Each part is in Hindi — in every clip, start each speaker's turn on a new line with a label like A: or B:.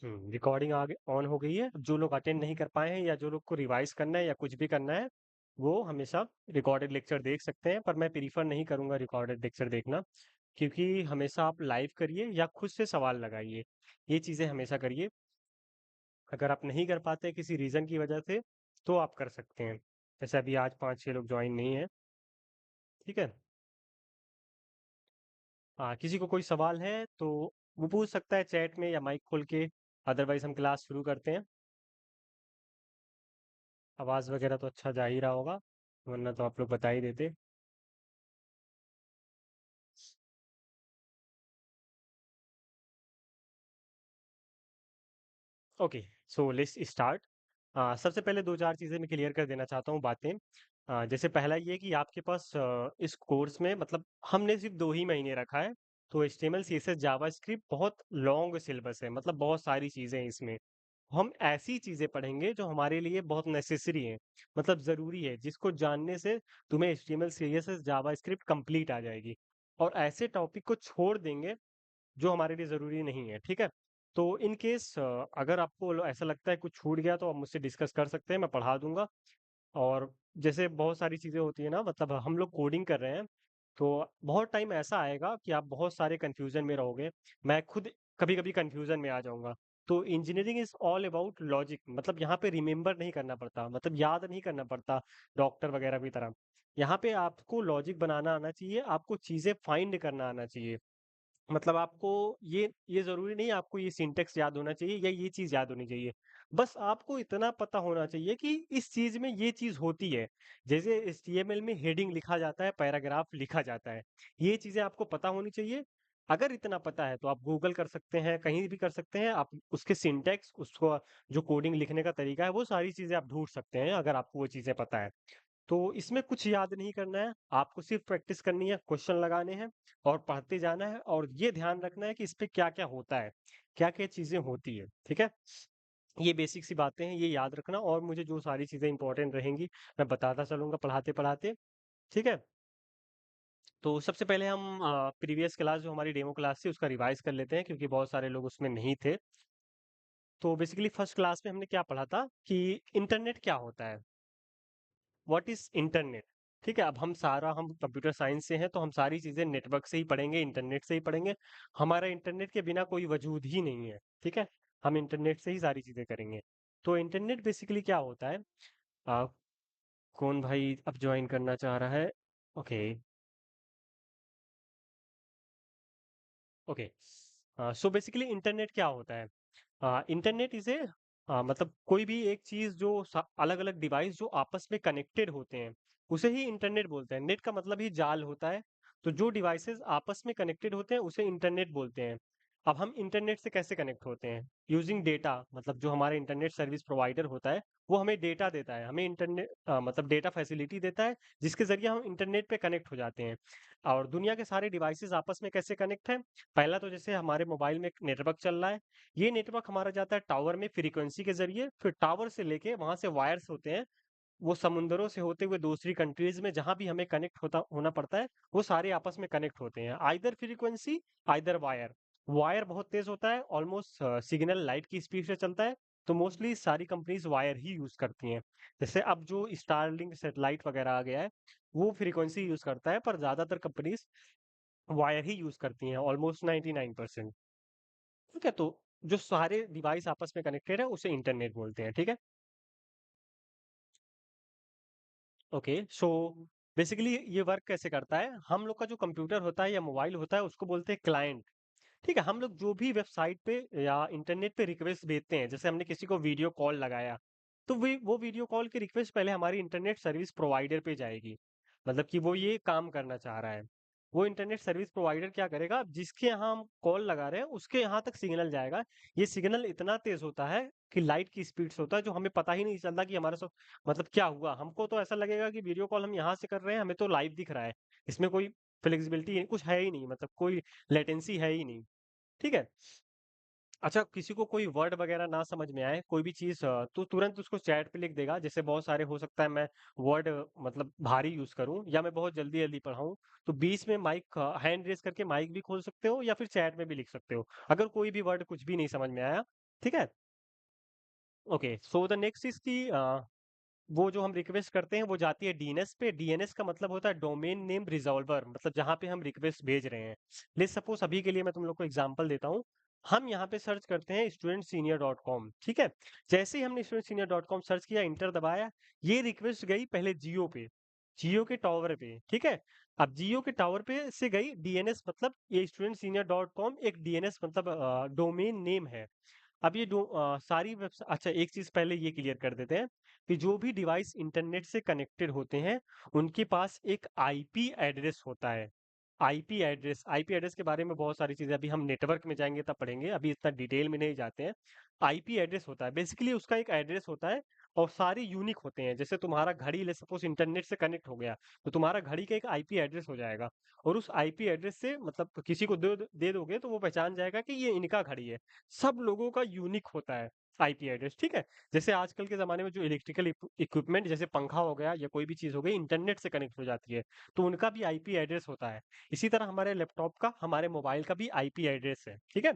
A: रिकॉर्डिंग आगे ऑन हो गई है। जो लोग अटेंड नहीं कर पाए हैं या जो लोग को रिवाइज करना है या कुछ भी करना है, वो हमेशा रिकॉर्डेड लेक्चर देख सकते हैं, पर मैं प्रीफर नहीं करूंगा रिकॉर्डेड लेक्चर देखना, क्योंकि हमेशा आप लाइव करिए या खुद से सवाल लगाइए। ये चीज़ें हमेशा करिए। अगर आप नहीं कर पाते किसी रीज़न की वजह से, तो आप कर सकते हैं। जैसे अभी आज 5-6 लोग ज्वाइन नहीं है। ठीक है। हाँ, किसी को कोई सवाल है तो वो पूछ सकता है चैट में या माइक खोल के। अदरवाइज हम क्लास शुरू करते हैं। आवाज़ वगैरह तो अच्छा जा ही रहा होगा, वरना तो आप लोग बता ही देते। Okay, so let's start. सबसे पहले दो चार चीज़ें मैं क्लियर कर देना चाहता हूँ बातें। जैसे पहला ये कि आपके पास इस कोर्स में मतलब हमने सिर्फ 2 ही महीने रखा है। तो HTML CSS जावास्क्रिप्ट बहुत लॉन्ग सिलेबस है, मतलब बहुत सारी चीज़ें हैं इसमें। हम ऐसी चीज़ें पढ़ेंगे जो हमारे लिए बहुत नेसेसरी हैं, मतलब ज़रूरी है, जिसको जानने से तुम्हें HTML CSS जावास्क्रिप्ट कंप्लीट आ जाएगी। और ऐसे टॉपिक को छोड़ देंगे जो हमारे लिए ज़रूरी नहीं है। ठीक है। तो इन केस अगर आपको ऐसा लगता है कुछ छूट गया तो आप मुझसे डिस्कस कर सकते हैं, मैं पढ़ा दूंगा। और जैसे बहुत सारी चीज़ें होती है ना, मतलब हम लोग कोडिंग कर रहे हैं, तो बहुत टाइम ऐसा आएगा कि आप बहुत सारे कंफ्यूजन में रहोगे। मैं खुद कभी कभी कंफ्यूजन में आ जाऊंगा। तो engineering is all about logic, मतलब यहाँ पे रिमेम्बर नहीं करना पड़ता, मतलब याद नहीं करना पड़ता डॉक्टर वगैरह की तरह। यहाँ पे आपको लॉजिक बनाना आना चाहिए, आपको चीज़ें फाइंड करना आना चाहिए। मतलब आपको ये जरूरी नहीं आपको ये सिंटेक्स याद होना चाहिए या ये चीज याद होनी चाहिए। बस आपको इतना पता होना चाहिए कि इस चीज में ये चीज होती है। जैसे HTML में हेडिंग लिखा जाता है, पैराग्राफ लिखा जाता है, ये चीजें आपको पता होनी चाहिए। अगर इतना पता है तो आप गूगल कर सकते हैं, कहीं भी कर सकते हैं आप, उसके सिंटेक्स, उसको जो कोडिंग लिखने का तरीका है, वो सारी चीजें आप ढूंढ सकते हैं अगर आपको वो चीजें पता है। तो इसमें कुछ याद नहीं करना है, आपको सिर्फ प्रैक्टिस करनी है, क्वेश्चन लगाने हैं और पढ़ते जाना है, और ये ध्यान रखना है कि इस पे क्या क्या होता है, क्या क्या चीजें होती है। ठीक है। ये बेसिक सी बातें हैं, ये याद रखना, और मुझे जो सारी चीजें इंपॉर्टेंट रहेंगी मैं बताता चलूंगा पढ़ाते पढ़ाते। ठीक है। तो सबसे पहले हम प्रीवियस क्लास जो हमारी डेमो क्लास थी उसका रिवाइज कर लेते हैं, क्योंकि बहुत सारे लोग उसमें नहीं थे। तो बेसिकली फर्स्ट क्लास में हमने क्या पढ़ा था कि इंटरनेट क्या होता है, व्हाट इज इंटरनेट। ठीक है। अब हम कंप्यूटर साइंस से हैं, तो हम सारी चीजें नेटवर्क से ही पढ़ेंगे, इंटरनेट से ही पढ़ेंगे। हमारा इंटरनेट के बिना कोई वजूद ही नहीं है। ठीक है। हम इंटरनेट से ही सारी चीजें करेंगे। तो इंटरनेट बेसिकली क्या होता है। आ, कौन भाई अब ज्वाइन करना चाह रहा है। Okay. Okay. So basically internet क्या होता है। इंटरनेट इसे मतलब कोई भी एक चीज जो अलग अलग डिवाइस जो आपस में कनेक्टेड होते हैं, उसे ही इंटरनेट बोलते हैं। नेट का मतलब ही जाल होता है। तो जो डिवाइसेस आपस में कनेक्टेड होते हैं उसे इंटरनेट बोलते हैं। अब हम इंटरनेट से कैसे कनेक्ट होते हैं, यूजिंग डेटा, मतलब जो हमारा इंटरनेट सर्विस प्रोवाइडर होता है वो हमें डेटा देता है, हमें इंटरनेट मतलब डेटा फैसिलिटी देता है, जिसके जरिए हम इंटरनेट पे कनेक्ट हो जाते हैं। और दुनिया के सारे डिवाइसेस आपस में कैसे कनेक्ट है। पहला तो जैसे हमारे मोबाइल में एक नेटवर्क चल रहा है, ये नेटवर्क हमारा जाता है टावर में फ्रीक्वेंसी के जरिए, फिर टावर से लेके वहां से वायर्स होते हैं, वो समुंदरों से होते हुए दूसरी कंट्रीज में जहां भी हमें कनेक्ट होता होना पड़ता है, वो सारे आपस में कनेक्ट होते हैं, either frequency either wire. Wire बहुत तेज होता है, ऑलमोस्ट सिग्नल लाइट की स्पीड से चलता है। तो मोस्टली सारी कंपनीज वायर ही यूज करती हैं। जैसे अब जो स्टारलिंक सेटेलाइट वगैरह आ गया है, वो फ्रीक्वेंसी यूज करता है, पर ज्यादातर कंपनीज वायर ही यूज करती हैं, ऑलमोस्ट 99%। ठीक है। तो जो सारे डिवाइस आपस में कनेक्टेड है उसे इंटरनेट बोलते हैं। ठीक है। ओके, सो बेसिकली ये वर्क कैसे करता है, हम लोग का जो कंप्यूटर होता है या मोबाइल होता है उसको बोलते हैं क्लाइंट। ठीक है। हम लोग जो भी वेबसाइट पे या इंटरनेट पे रिक्वेस्ट भेजते हैं, जैसे हमने किसी को वीडियो कॉल लगाया, तो वो वीडियो कॉल की रिक्वेस्ट पहले हमारी इंटरनेट सर्विस प्रोवाइडर पे जाएगी। मतलब कि वो ये काम करना चाह रहा है। वो इंटरनेट सर्विस प्रोवाइडर क्या करेगा, जिसके यहाँ हम कॉल लगा रहे हैं उसके यहाँ तक सिग्नल जाएगा। ये सिग्नल इतना तेज होता है कि लाइट की स्पीड से होता है, जो हमें पता ही नहीं चलता कि हमारे साथ मतलब क्या हुआ। हमको तो ऐसा लगेगा कि वीडियो कॉल हम यहाँ से कर रहे हैं, हमें तो लाइव दिख रहा है, इसमें कोई फ्लेक्सिबिलिटी कुछ है ही नहीं, मतलब कोई लेटेंसी है ही नहीं। ठीक है। अच्छा, किसी को कोई वर्ड वगैरह ना समझ में आए, कोई भी चीज, तो तुरंत उसको चैट पे लिख देगा। जैसे बहुत सारे हो सकता है मैं वर्ड मतलब भारी यूज करूं या मैं बहुत जल्दी जल्दी पढ़ाऊं, तो बीच में माइक हैंड रेस करके माइक भी खोल सकते हो या फिर चैट में भी लिख सकते हो, अगर कोई भी वर्ड कुछ भी नहीं समझ में आया। ठीक है। Okay, so the next is की वो जो हम रिक्वेस्ट करते हैं वो जाती है डीएनएस पे। डीएनएस का मतलब होता है डोमेन नेम रिजॉल्वर, मतलब जहाँ पे हम रिक्वेस्ट भेज रहे हैं। लेट्स सपोज अभी के लिए मैं तुम लोग को एग्जांपल देता हूँ। हम यहाँ पे सर्च करते हैं studentsenior.com, ठीक है। जैसे ही हमने studentsenior.com सर्च किया, इंटर दबाया, ये रिक्वेस्ट गई पहले जियो पे, जियो के टावर पे, ठीक है। अब जियो के टावर पे से गई डीएनएस, मतलब ये studentsenior.com एक डीएनएस मतलब डोमेन नेम है। अब ये सारी वेबसाइट, अच्छा एक चीज पहले ये क्लियर कर देते हैं कि जो भी डिवाइस इंटरनेट से कनेक्टेड होते हैं उनके पास एक आईपी एड्रेस होता है। आईपी एड्रेस के बारे में बहुत सारी चीजें अभी हम नेटवर्क में जाएंगे तब पढ़ेंगे, अभी इतना डिटेल में नहीं जाते हैं। आईपी एड्रेस होता है, बेसिकली उसका एक एड्रेस होता है और सारे यूनिक होते हैं। जैसे तुम्हारा घड़ी ले सपोज इंटरनेट से कनेक्ट हो गया, तो तुम्हारा घड़ी का एक आईपी एड्रेस हो जाएगा, और उस आईपी एड्रेस से मतलब किसी को दे दोगे तो वो पहचान जाएगा कि ये इनका घड़ी है। सब लोगों का यूनिक होता है आईपी एड्रेस, ठीक है। जैसे आजकल के ज़माने में जो इलेक्ट्रिकल इक्विपमेंट जैसे पंखा हो गया या कोई भी चीज़ हो गई इंटरनेट से कनेक्ट हो जाती है, तो उनका भी आईपी एड्रेस होता है। इसी तरह हमारे लैपटॉप का, हमारे मोबाइल का भी आईपी एड्रेस है, ठीक है।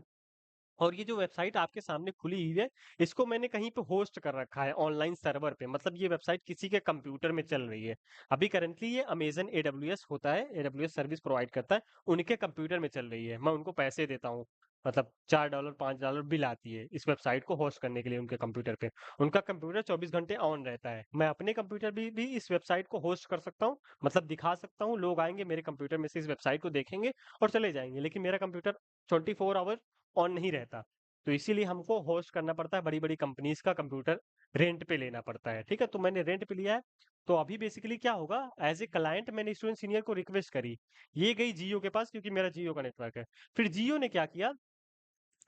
A: और ये जो वेबसाइट आपके सामने खुली हुई है, इसको मैंने कहीं पे होस्ट कर रखा है ऑनलाइन सर्वर पे, मतलब ये वेबसाइट किसी के कंप्यूटर में चल रही है। अभी करंटली ये अमेजन एडब्ल्यूएस होता है, एडब्ल्यूएस सर्विस प्रोवाइड करता है, उनके कंप्यूटर में चल रही है। मैं उनको पैसे देता हूँ, मतलब $4 $5 बिल आती है इस वेबसाइट को होस्ट करने के लिए उनके कंप्यूटर पे। उनका कंप्यूटर 24 घंटे ऑन रहता है। मैं अपने कंप्यूटर भी इस वेबसाइट को होस्ट कर सकता हूँ, मतलब दिखा सकता हूँ, लोग आएंगे मेरे कंप्यूटर में से इस वेबसाइट को देखेंगे और चले जाएंगे, लेकिन मेरा कंप्यूटर 24 आवर ऑन नहीं रहता। तो इसीलिए हमको होस्ट करना पड़ता है, बड़ी बड़ी कंपनीज का कंप्यूटर रेंट पे लेना पड़ता है, ठीक है। तो मैंने रेंट पे लिया है। तो अभी बेसिकली क्या होगा, एज ए क्लाइंट मैंने स्टूडेंट सीनियर को रिक्वेस्ट करी, ये गई जियो के पास क्योंकि मेरा जियो का नेटवर्क है। फिर जियो ने क्या किया,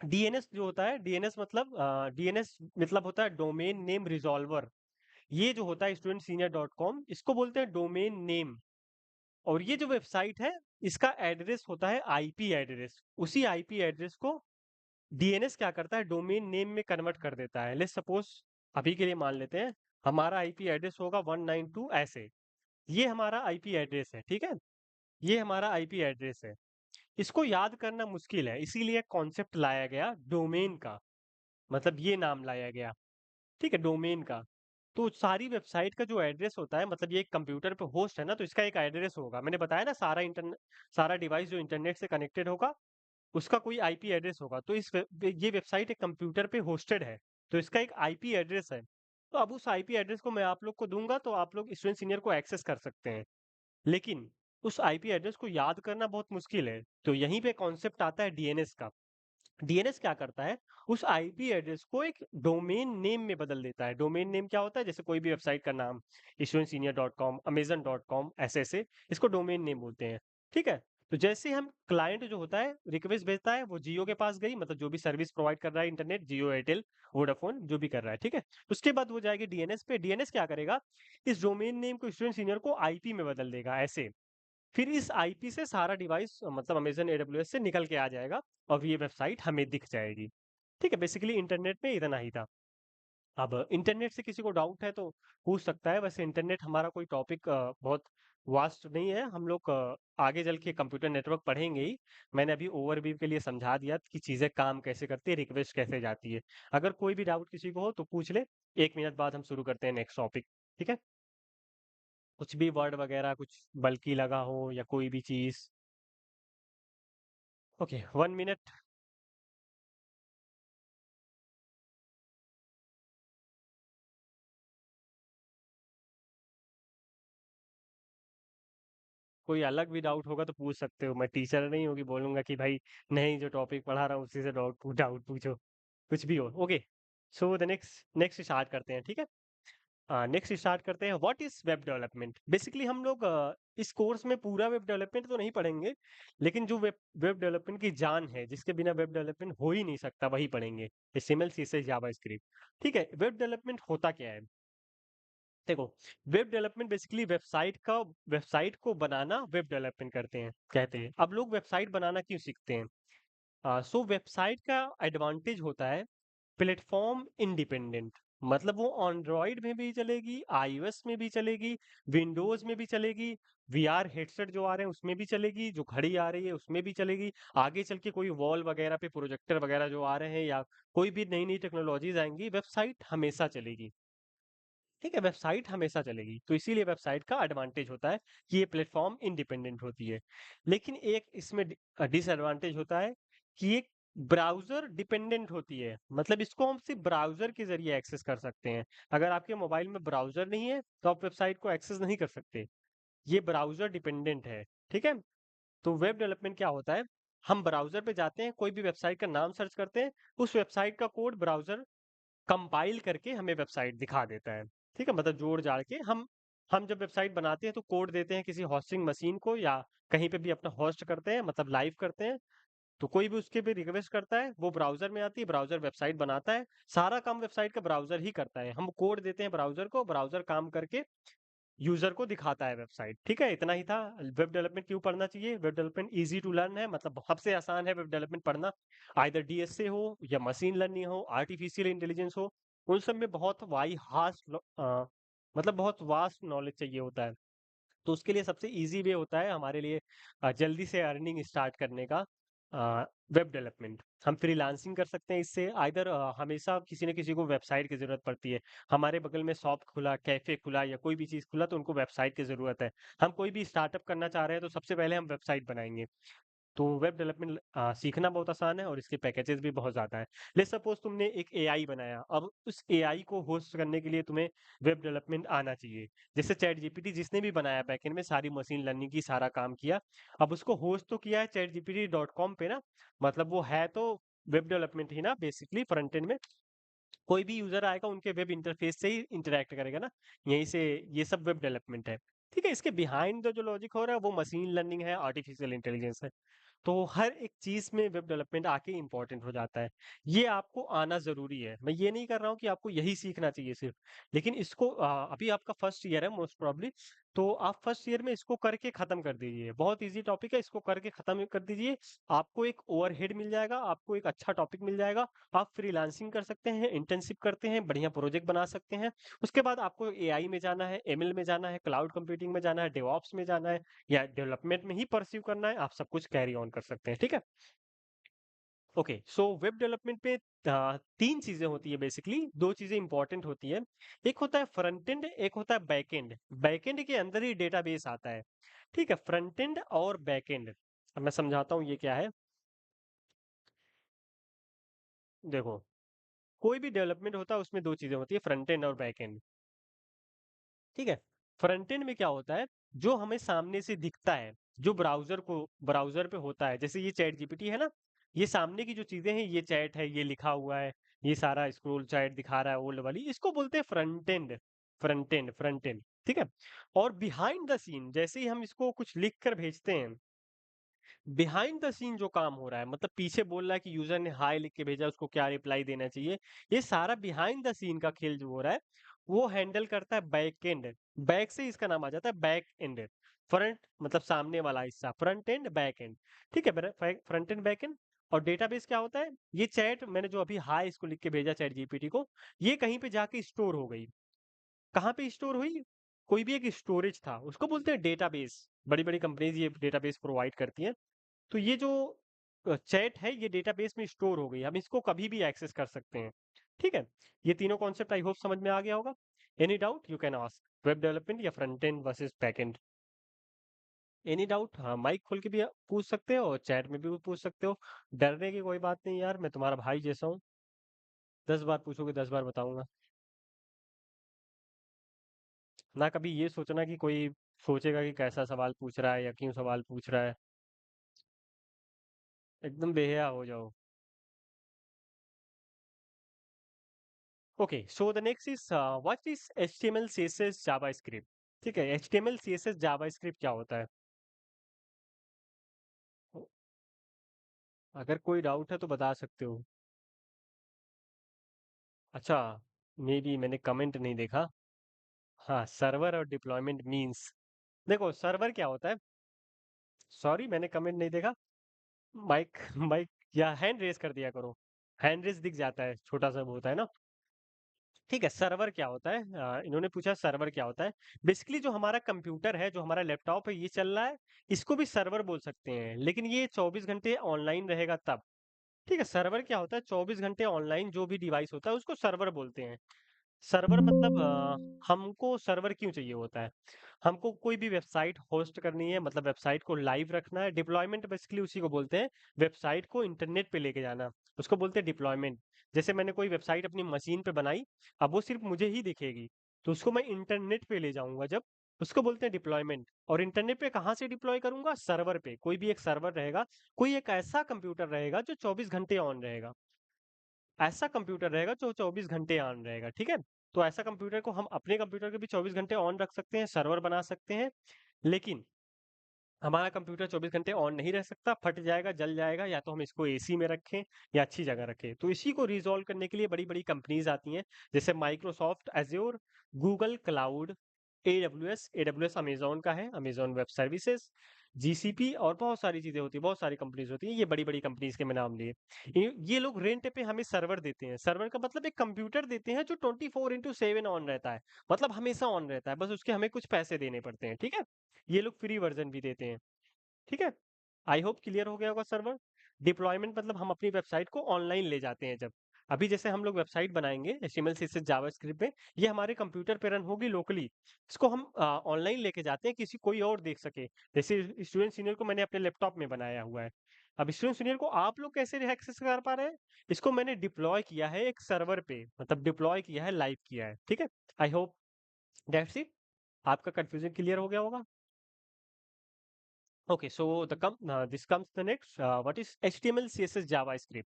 A: डीएनएस जो होता है, डीएनएस मतलब होता है डोमेन नेम रिजॉल्वर। ये जो होता है studentsenior.com, इसको बोलते हैं डोमेन नेम। और ये जो वेबसाइट है, इसका एड्रेस होता है आईपी एड्रेस। उसी आईपी एड्रेस को डीएनएस क्या करता है, डोमेन नेम में कन्वर्ट कर देता है। लेट्स सपोज अभी के लिए मान लेते हैं हमारा आईपी एड्रेस होगा 192 ऐसे, ये हमारा आईपी एड्रेस है, ठीक है। ये हमारा आईपी एड्रेस है। इसको याद करना मुश्किल है, इसीलिए कॉन्सेप्ट लाया गया डोमेन का, मतलब ये नाम लाया गया, ठीक है, डोमेन का। तो सारी वेबसाइट का जो एड्रेस होता है, मतलब ये एक कंप्यूटर पे होस्ट है ना, तो इसका एक एड्रेस होगा। मैंने बताया ना, सारा डिवाइस जो इंटरनेट से कनेक्टेड होगा उसका कोई आईपी एड्रेस होगा। तो ये वेबसाइट एक कंप्यूटर पे होस्टेड है, तो इसका एक आईपी एड्रेस है। तो अब उस आईपी एड्रेस को मैं आप लोग को दूंगा तो आप लोग स्टूडेंट सीनियर को एक्सेस कर सकते हैं, लेकिन उस आईपी एड्रेस को याद करना बहुत मुश्किल है। तो यहीं पे कॉन्सेप्ट आता है डीएनएस का। डीएनएस क्या करता है, उस आईपी एड्रेस को एक डोमेन नेम में बदल देता है। डोमेन नेम क्या होता है, जैसे कोई भी वेबसाइट का नाम, studentsenior.com, amazon.com, ऐसे इसको डोमेन नेम बोलते हैं, ठीक है। तो जैसे हम क्लाइंट जो होता है रिक्वेस्ट भेजता है, वो जियो के पास गई, मतलब जो भी सर्विस प्रोवाइड कर रहा है इंटरनेट, जियो, एयरटेल, वोडाफोन जो भी कर रहा है, ठीक है। उसके बाद वो जाएगी डीएनएस पे। डीएनएस क्या करेगा, इस डोमेन नेम को स्टूडेंट सीनियर को आईपी में बदल देगा ऐसे। फिर इस आईपी से सारा डिवाइस मतलब अमेजन एडब्ल्यूएस से निकल के आ जाएगा और ये वेबसाइट हमें दिख जाएगी, ठीक है। बेसिकली इंटरनेट में इतना ही था। अब इंटरनेट से किसी को डाउट है तो पूछ सकता है। वैसे इंटरनेट हमारा कोई टॉपिक बहुत वास्ट नहीं है, हम लोग आगे चल के कंप्यूटर नेटवर्क पढ़ेंगे ही। मैंने अभी ओवरव्यू के लिए समझा दिया कि चीज़ें काम कैसे करती है, रिक्वेस्ट कैसे जाती है। अगर कोई भी डाउट किसी को हो तो पूछ ले, 1 मिनट बाद हम शुरू करते हैं नेक्स्ट टॉपिक, ठीक है। कुछ भी वर्ड वगैरह कुछ बल्कि लगा हो या कोई भी चीज़। Okay, 1 minute. कोई अलग भी डाउट होगा तो पूछ सकते हो, मैं टीचर नहीं होगी बोलूंगा कि भाई नहीं, जो टॉपिक पढ़ा रहा हूँ उसी से डाउट डाउट पूछो, कुछ भी हो। Okay, so the next next start करते हैं, ठीक है। नेक्स्ट स्टार्ट करते हैं, what is web development. Basically हम लोग इस कोर्स में पूरा वेब डेवलपमेंट तो नहीं पढ़ेंगे, लेकिन जो वेब डेवलपमेंट की जान है, जिसके बिना वेब डेवलपमेंट हो ही नहीं सकता, वही पढ़ेंगे। एचटीएमएल सीएसएस जावा स्क्रिप्ट, ठीक है। वेब डेवलपमेंट होता क्या है, देखो, वेब डेवलपमेंट बेसिकली वेबसाइट को बनाना वेब डेवलपमेंट करते हैं कहते हैं। अब लोग वेबसाइट बनाना क्यों सीखते हैं, सो वेबसाइट का एडवांटेज होता है प्लेटफॉर्म इंडिपेंडेंट, मतलब वो एंड्रॉयड में भी चलेगी, आईओएस में भी चलेगी, विंडोज में भी चलेगी, वीआर हेडसेट जो आ रहे हैं उसमें भी चलेगी, जो घड़ी आ रही है उसमें भी चलेगी, आगे चल के कोई वॉल वगैरह पे प्रोजेक्टर वगैरह जो आ रहे हैं या कोई भी नई नई टेक्नोलॉजीज आएंगी, वेबसाइट हमेशा चलेगी। ठीक है, वेबसाइट हमेशा चलेगी, तो इसीलिए वेबसाइट का एडवांटेज होता है कि ये प्लेटफॉर्म इंडिपेंडेंट होती है। लेकिन एक इसमें डिसएडवांटेज होता है कि ये ब्राउजर डिपेंडेंट होती है, मतलब इसको हम सिर्फ ब्राउजर के जरिए एक्सेस कर सकते हैं। अगर आपके मोबाइल में ब्राउजर नहीं है तो आप वेबसाइट को एक्सेस नहीं कर सकते, ये ब्राउजर डिपेंडेंट है। ठीक है, तो वेब डेवलपमेंट क्या होता है, हम ब्राउजर पे जाते हैं, कोई भी वेबसाइट का नाम सर्च करते हैं, उस वेबसाइट का कोड ब्राउजर कंपाइल करके हमें वेबसाइट दिखा देता है। ठीक है, मतलब जोड़ जाड़ के हम जब वेबसाइट बनाते हैं तो कोड देते हैं किसी होस्टिंग मशीन को, या कहीं पे भी अपना होस्ट करते हैं, मतलब लाइव करते हैं, तो कोई भी उसके भी रिक्वेस्ट करता है, वो ब्राउजर में आती है, ब्राउजर वेबसाइट बनाता है, सारा काम वेबसाइट का ब्राउजर ही करता है, हम कोड देते हैं ब्राउजर को, ब्राउजर काम करके यूजर को दिखाता है वेबसाइट। ठीक है, इतना ही था। वेब डेवलपमेंट क्यों पढ़ना चाहिए, web development easy to learn है, मतलब सबसे आसान है वेब डेवलपमेंट पढ़ना, आइदर डीएसए हो या मशीन लर्निंग हो, आर्टिफिशियल इंटेलिजेंस हो, उन सब में बहुत मतलब बहुत वास्ट नॉलेज चाहिए होता है। तो उसके लिए सबसे इजी वे होता है हमारे लिए जल्दी से अर्निंग स्टार्ट करने का, वेब डेवलपमेंट। हम फ्रीलांसिंग कर सकते हैं इससे, आइदर हमेशा किसी न किसी को वेबसाइट की जरूरत पड़ती है, हमारे बगल में शॉप खुला, कैफे खुला या कोई भी चीज़ खुला तो उनको वेबसाइट की जरूरत है। हम कोई भी स्टार्टअप करना चाह रहे हैं तो सबसे पहले हम वेबसाइट बनाएंगे। तो वेब डेवलपमेंट सीखना बहुत आसान है और इसके पैकेजेस भी बहुत ज़्यादा है। लेट्स सपोज तुमने एक एआई बनाया, अब उस एआई को होस्ट करने के लिए तुम्हें वेब डेवलपमेंट आना चाहिए। जैसे चैट जीपीटी जिसने भी बनाया बैकएंड में सारी मशीन लर्निंग की सारा काम किया, अब उसको होस्ट तो किया है चैट जीपीटी डॉट कॉम पे ना, मतलब वो है तो वेब डेवलपमेंट ही ना बेसिकली, फ्रंट एंड में कोई भी यूजर आएगा उनके वेब इंटरफेस से ही इंटरेक्ट करेगा ना, यहीं से ये सब वेब डेवलपमेंट है। ठीक है, इसके बिहाइंड जो लॉजिक हो रहा है वो मशीन लर्निंग है, आर्टिफिशियल इंटेलिजेंस है। तो हर एक चीज में वेब डेवलपमेंट आके इंपॉर्टेंट हो जाता है, ये आपको आना जरूरी है। मैं ये नहीं कर रहा हूँ कि आपको यही सीखना चाहिए सिर्फ, लेकिन इसको अभी आपका फर्स्ट ईयर है मोस्ट प्रॉब्ली, तो आप फर्स्ट ईयर में इसको करके खत्म कर दीजिए, बहुत इजी टॉपिक है, इसको करके खत्म कर दीजिए। आपको एक ओवरहेड मिल जाएगा, आपको एक अच्छा टॉपिक मिल जाएगा, आप फ्रीलांसिंग कर सकते हैं, इंटर्नशिप करते हैं, बढ़िया प्रोजेक्ट बना सकते हैं। उसके बाद आपको एआई में जाना है, एमएल में जाना है, क्लाउड कंप्यूटिंग में जाना है, डेवऑप्स में जाना है, या डेवलपमेंट में ही परस्यू करना है, आप सब कुछ कैरी ऑन कर सकते हैं। ठीक है, ओके। सो वेब डेवलपमेंट पे तीन चीजें होती है बेसिकली, दो चीजें इंपॉर्टेंट होती है, एक होता है फ्रंट एंड, एक होता है बैक एंड। बैक एंड के अंदर ही डेटाबेस आता है। ठीक है, फ्रंट एंड और बैक एंड, अब मैं समझाता हूँ ये क्या है। देखो, कोई भी डेवलपमेंट होता है उसमें दो चीजें होती है, फ्रंट एंड और बैक एंड। ठीक है, फ्रंट एंड में क्या होता है, जो हमें सामने से दिखता है, जो ब्राउजर पे होता है, जैसे ये चैट जीपीटी है ना, ये सामने की जो चीजें हैं, ये चैट है, ये लिखा हुआ है, ये सारा स्क्रोल चैट दिखा रहा है ओल्ड वाली, इसको बोलते हैं फ्रंट एंड। फ्रंट एंड, ठीक है। और बिहाइंड द सीन, जैसे ही हम इसको कुछ लिख कर भेजते हैं, बिहाइंड द सीन जो काम हो रहा है, मतलब पीछे बोल रहा है कि यूजर ने हाय लिख के भेजा, उसको क्या रिप्लाई देना चाहिए, ये सारा बिहाइंड द सीन का खेल जो हो रहा है वो हैंडल करता है बैक एंड। बैक से इसका नाम आ जाता है बैक एंड। फ्रंट मतलब सामने वाला हिस्सा, फ्रंट एंड बैक एंड। ठीक है, फ्रंट एंड बैक एंड। और डेटाबेस क्या होता है, ये चैट मैंने जो अभी हाय इसको लिख के भेजा चैट जीपीटी को, ये कहीं पे जाके स्टोर हो गई। कहाँ पे स्टोर हुई, कोई भी एक स्टोरेज था, उसको बोलते हैं डेटाबेस। बड़ी बड़ी कंपनीज ये डेटाबेस प्रोवाइड करती हैं। तो ये जो चैट है ये डेटाबेस में स्टोर हो गई, हम इसको कभी भी एक्सेस कर सकते हैं। ठीक है, ये तीनों कॉन्सेप्ट आई होप समझ में आ गया होगा। Any doubt you can ask, web development या front end versus back end. Any doubt, हाँ माइक खोल के भी आप पूछ सकते हो और चैट में भी पूछ सकते हो। डरने की कोई बात नहीं यार, मैं तुम्हारा भाई जैसा हूँ, 10 बार पूछोगे 10 बार बताऊंगा। ना कभी ये सोचना कि कोई सोचेगा कि कैसा सवाल पूछ रहा है या क्यों सवाल पूछ रहा है, एकदम बेहया हो जाओ। Okay, so the next is what is HTML CSS JavaScript. ठीक है, HTML CSS जावास्क्रिप्ट क्या होता है। ओ, अगर कोई डाउट है तो बता सकते हो। अच्छा, मे बी मैंने कमेंट नहीं देखा। हाँ, सर्वर और डिप्लॉयमेंट मीन्स, देखो सर्वर क्या होता है, सॉरी मैंने कमेंट नहीं देखा। माइक माइक या हैंड रेस कर दिया करो, हैंड रेस दिख जाता है, छोटा सा वो होता है ना। ठीक है, सर्वर क्या होता है? इन्होंने पूछा सर्वर क्या होता है? बेसिकली जो हमारा कंप्यूटर है, जो हमारा लैपटॉप है, ये चल रहा है, इसको भी सर्वर बोल सकते हैं, लेकिन ये 24 घंटे ऑनलाइन रहेगा तब। ठीक है, सर्वर क्या होता है? 24 घंटे ऑनलाइन जो भी डिवाइस होता है, उसको सर्वर बोलते हैं। सर्वर मतलब हमको सर्वर क्यों चाहिए होता है? हमको कोई भी वेबसाइट होस्ट करनी है, मतलब वेबसाइट को लाइव रखना है। डिप्लॉयमेंट बेसिकली उसी को बोलते हैं, वेबसाइट को इंटरनेट पे लेके जाना, उसको बोलते हैं डिप्लॉयमेंट। जैसे मैंने कोई वेबसाइट अपनी मशीन पे बनाई, अब वो सिर्फ मुझे ही दिखेगी, तो उसको मैं इंटरनेट पे ले जाऊंगा जब, उसको बोलते हैं डिप्लॉयमेंट। और इंटरनेट पे कहाँ से डिप्लॉय करूंगा? सर्वर पे। कोई भी एक सर्वर रहेगा, कोई एक ऐसा कंप्यूटर रहेगा जो 24 घंटे ऑन रहेगा। ऐसा कंप्यूटर रहेगा जो 24 घंटे ऑन रहेगा, ठीक है? तो ऐसा कंप्यूटर को हम अपने कंप्यूटर के भी 24 घंटे ऑन रख सकते हैं, सर्वर बना सकते हैं। लेकिन हमारा कंप्यूटर 24 घंटे ऑन नहीं रह सकता, फट जाएगा, जल जाएगा, या तो हम इसको एसी में रखें या अच्छी जगह रखें। तो इसी को रिजॉल्व करने के लिए बड़ी-बड़ी कंपनीज आती हैं, जैसे Microsoft azure, Google cloud, AWS. AWS Amazon का है, अमेज़न वेब सर्विसेज, जीसीपी, और बहुत सारी चीज़ें होती हैं, बहुत सारी कंपनीज होती हैं। ये बड़ी-बड़ी कंपनीज के मैं नाम लिए। ये लोग रेंट पे हमें सर्वर देते हैं। सर्वर का मतलब एक कंप्यूटर देते हैं जो 24/7 ऑन रहता है, मतलब हमेशा ऑन रहता है, बस उसके हमें कुछ पैसे देने पड़ते हैं, ठीक है? ये लोग फ्री वर्जन भी देते हैं, ठीक है? आई होप क्लियर हो गया होगा सर्वर। डिप्लॉयमेंट मतलब हम अपनी वेबसाइट को ऑनलाइन ले जाते हैं जब। अभी जैसे हम लोग वेबसाइट बनाएंगे एचटीएमएल सीएसएस जावास्क्रिप्ट में, ये हमारे कंप्यूटर पे रन होगी लोकली। इसको हम ऑनलाइन लेके जाते हैं, किसी कोई और देख सके। जैसे स्टूडेंट सीनियर को मैंने अपने लैपटॉप में बनाया हुआ है। अब स्टूडेंट सीनियर को आप लोग कैसे एक्सेस कर पा रहे हैं? इसको मैंने डिप्लॉय किया है एक सर्वर पे, मतलब डिप्लॉय किया है, लाइव किया है, ठीक है? I hope that's it. आपका कंफ्यूजन क्लियर हो गया होगा। Okay, so this comes the next. What is HTML, CSS, JavaScript?